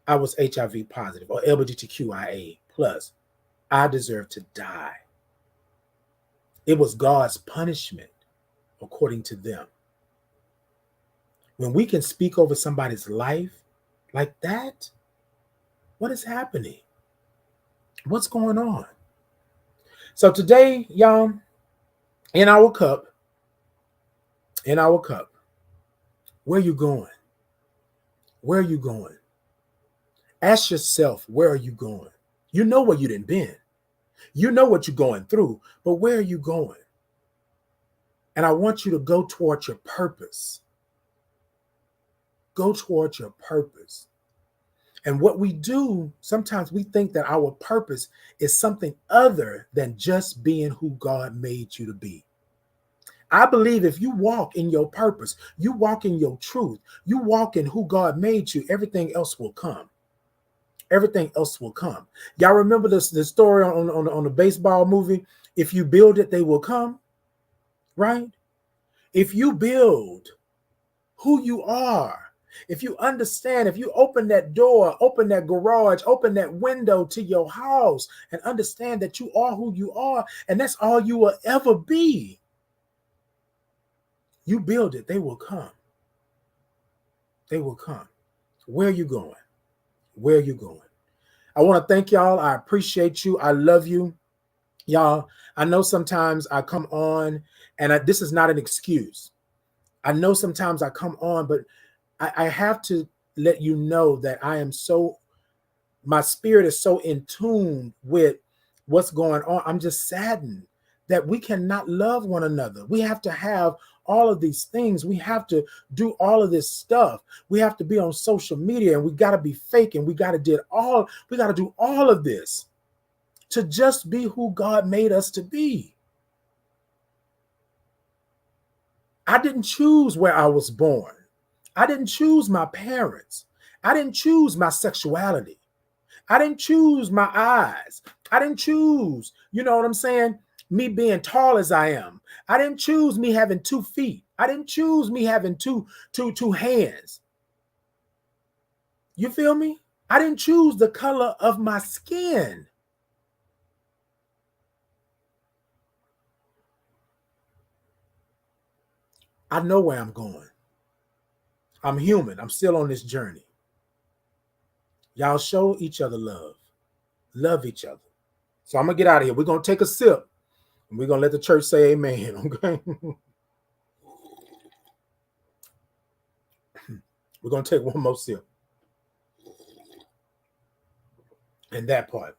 I was HIV positive or LGBTQIA plus, I deserved to die. It was God's punishment, according to them. When we can speak over somebody's life like that, what is happening? What's going on? So today, y'all, in our cup, where are you going? Where are you going? Ask yourself, where are you going? You know where you done been. You know what you're going through, but where are you going? And I want you to go towards your purpose. Go towards your purpose. And what we do, sometimes we think that our purpose is something other than just being who God made you to be. I believe if you walk in your purpose, you walk in your truth, you walk in who God made you, everything else will come. Everything else will come. Y'all remember the story on the baseball movie? If you build it, they will come, right? If you build who you are, if you understand, if you open that door, open that garage, open that window to your house and understand that you are who you are, and that's all you will ever be. You build it, they will come. They will come. Where are you going? Where are you going? I want to thank y'all. I appreciate you. I love you. Y'all, I know sometimes I come on and this is not an excuse. I know sometimes I come on, but I have to let you know that my spirit is so in tune with what's going on. I'm just saddened that we cannot love one another. We have to have all of these things. We have to do all of this stuff. We have to be on social media and we got to be fake and we got to do all of this to just be who God made us to be. I didn't choose where I was born. I didn't choose my parents. I didn't choose my sexuality. I didn't choose my eyes. I didn't choose, you know what I'm saying? Me being tall as I am. I didn't choose me having 2 feet. I didn't choose me having two hands. You feel me? I didn't choose the color of my skin. I know where I'm going. I'm human. I'm still on this journey. Y'all show each other love. Love each other. So I'm going to get out of here. We're going to take a sip and we're going to let the church say amen. Okay. We're going to take one more sip. And that part.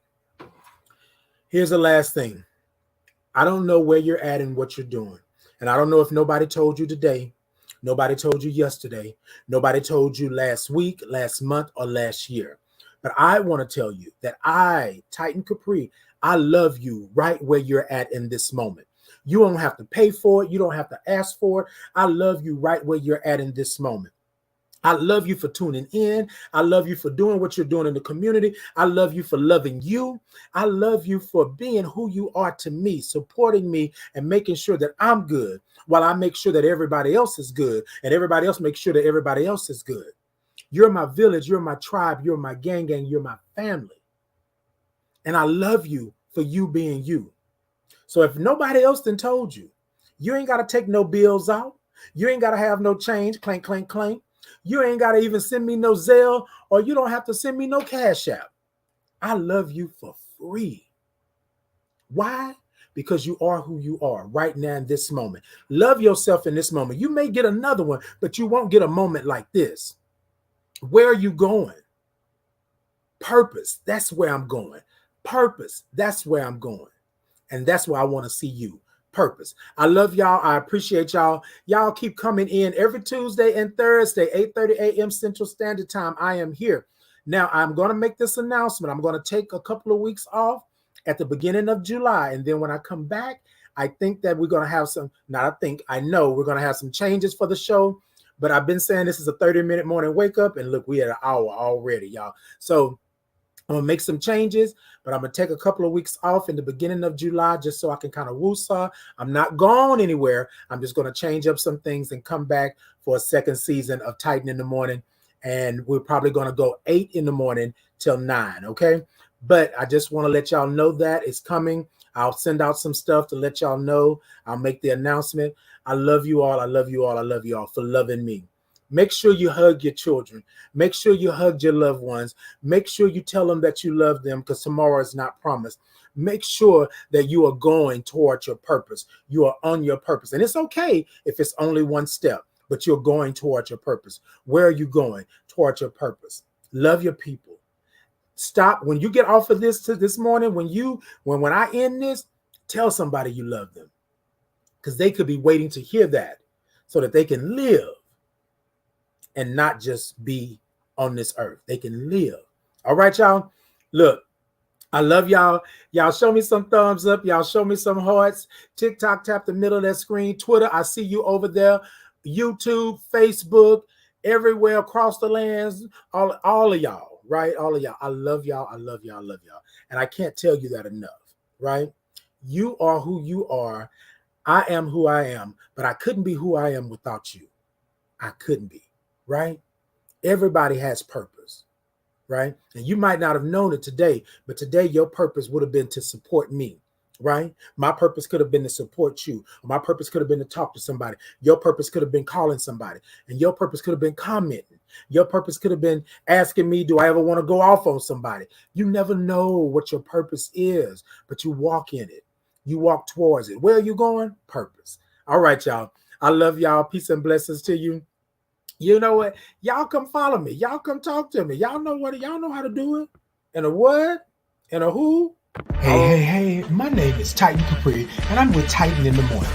Here's the last thing. I don't know where you're at and what you're doing. And I don't know if nobody told you today. Nobody told you yesterday. Nobody told you last week, last month, or last year. But I want to tell you that Titan Capri, I love you right where you're at in this moment. You don't have to pay for it. You don't have to ask for it. I love you right where you're at in this moment. I love you for tuning in. I love you for doing what you're doing in the community. I love you for loving you. I love you for being who you are to me, supporting me and making sure that I'm good while I make sure that everybody else is good and everybody else makes sure that everybody else is good. You're my village. You're my tribe. You're my gang. You're my family. And I love you for you being you. So if nobody else done told you, you ain't got to take no bills out. You ain't got to have no change, clank, clank, clank. You ain't got to even send me no Zelle, or you don't have to send me no Cash App. I love you for free. Why? Because you are who you are right now in this moment. Love yourself in this moment. You may get another one, but you won't get a moment like this. Where are you going? Purpose. That's where I'm going. Purpose. That's where I'm going. And that's where I want to see you. Purpose. I love y'all. I appreciate y'all. Y'all keep coming in every Tuesday and Thursday, 8:30 a.m. Central Standard Time. I am here. Now, I'm going to make this announcement. I'm going to take a couple of weeks off at the beginning of July. And then when I come back, I think that we're going to have I know we're going to have some changes for the show. But I've been saying this is a 30-minute morning wake up. And look, we had an hour already, y'all. So I'm gonna make some changes, but I'm gonna take a couple of weeks off in the beginning of July just so I can kind of woosah. I'm not going anywhere. I'm just gonna change up some things and come back for a second season of Titan in the Morning. And we're probably gonna go 8 in the morning till 9. Okay. But I just want to let y'all know that it's coming. I'll send out some stuff to let y'all know. I'll make the announcement. I love you all. I love you all. I love you all for loving me. Make sure you hug your children. Make sure you hug your loved ones. Make sure you tell them that you love them because tomorrow is not promised. Make sure that you are going towards your purpose. You are on your purpose. And it's okay if it's only one step, but you're going towards your purpose. Where are you going? Towards your purpose. Love your people. Stop. When you get off of this morning, when I end this, tell somebody you love them because they could be waiting to hear that so that they can live and not just be on this earth. They can live. All right, y'all. Look, I love y'all. Y'all show me some thumbs up. Y'all show me some hearts. TikTok, tap the middle of that screen. Twitter, I see you over there. YouTube, Facebook, everywhere across the lands. All of y'all, right? All of y'all. I love y'all. I love y'all. I love y'all. And I can't tell you that enough, right? You are who you are. I am who I am, but I couldn't be who I am without you. I couldn't be. Right? Everybody has purpose, right? And you might not have known it today, but today your purpose would have been to support me, right? My purpose could have been to support you. My purpose could have been to talk to somebody. Your purpose could have been calling somebody. And your purpose could have been commenting. Your purpose could have been asking me, do I ever want to go off on somebody? You never know what your purpose is, but you walk in it. you walk towards it. Where are you going? Purpose. All right, y'all. I love y'all. Peace and blessings to you. You know what? Y'all come follow me. Y'all come talk to me. Y'all know what? Y'all know how to do it. And a what? And a who? Hey. My name is Titan Capri, and I'm with Titan in the Morning.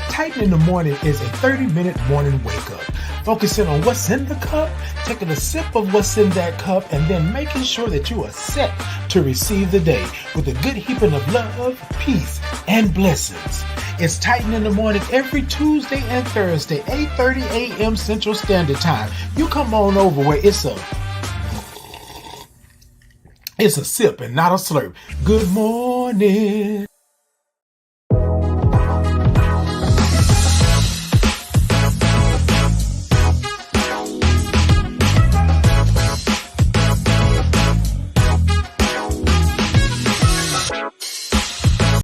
Titan in the Morning is a 30-minute morning wake up, focusing on what's in the cup, taking a sip of what's in that cup, and then making sure that you are set to receive the day with a good heaping of love, peace, and blessings. It's Titan in the Morning every Tuesday and Thursday, 8:30 a.m. Central Standard Time. You come on over where it's a sip and not a slurp. Good morning.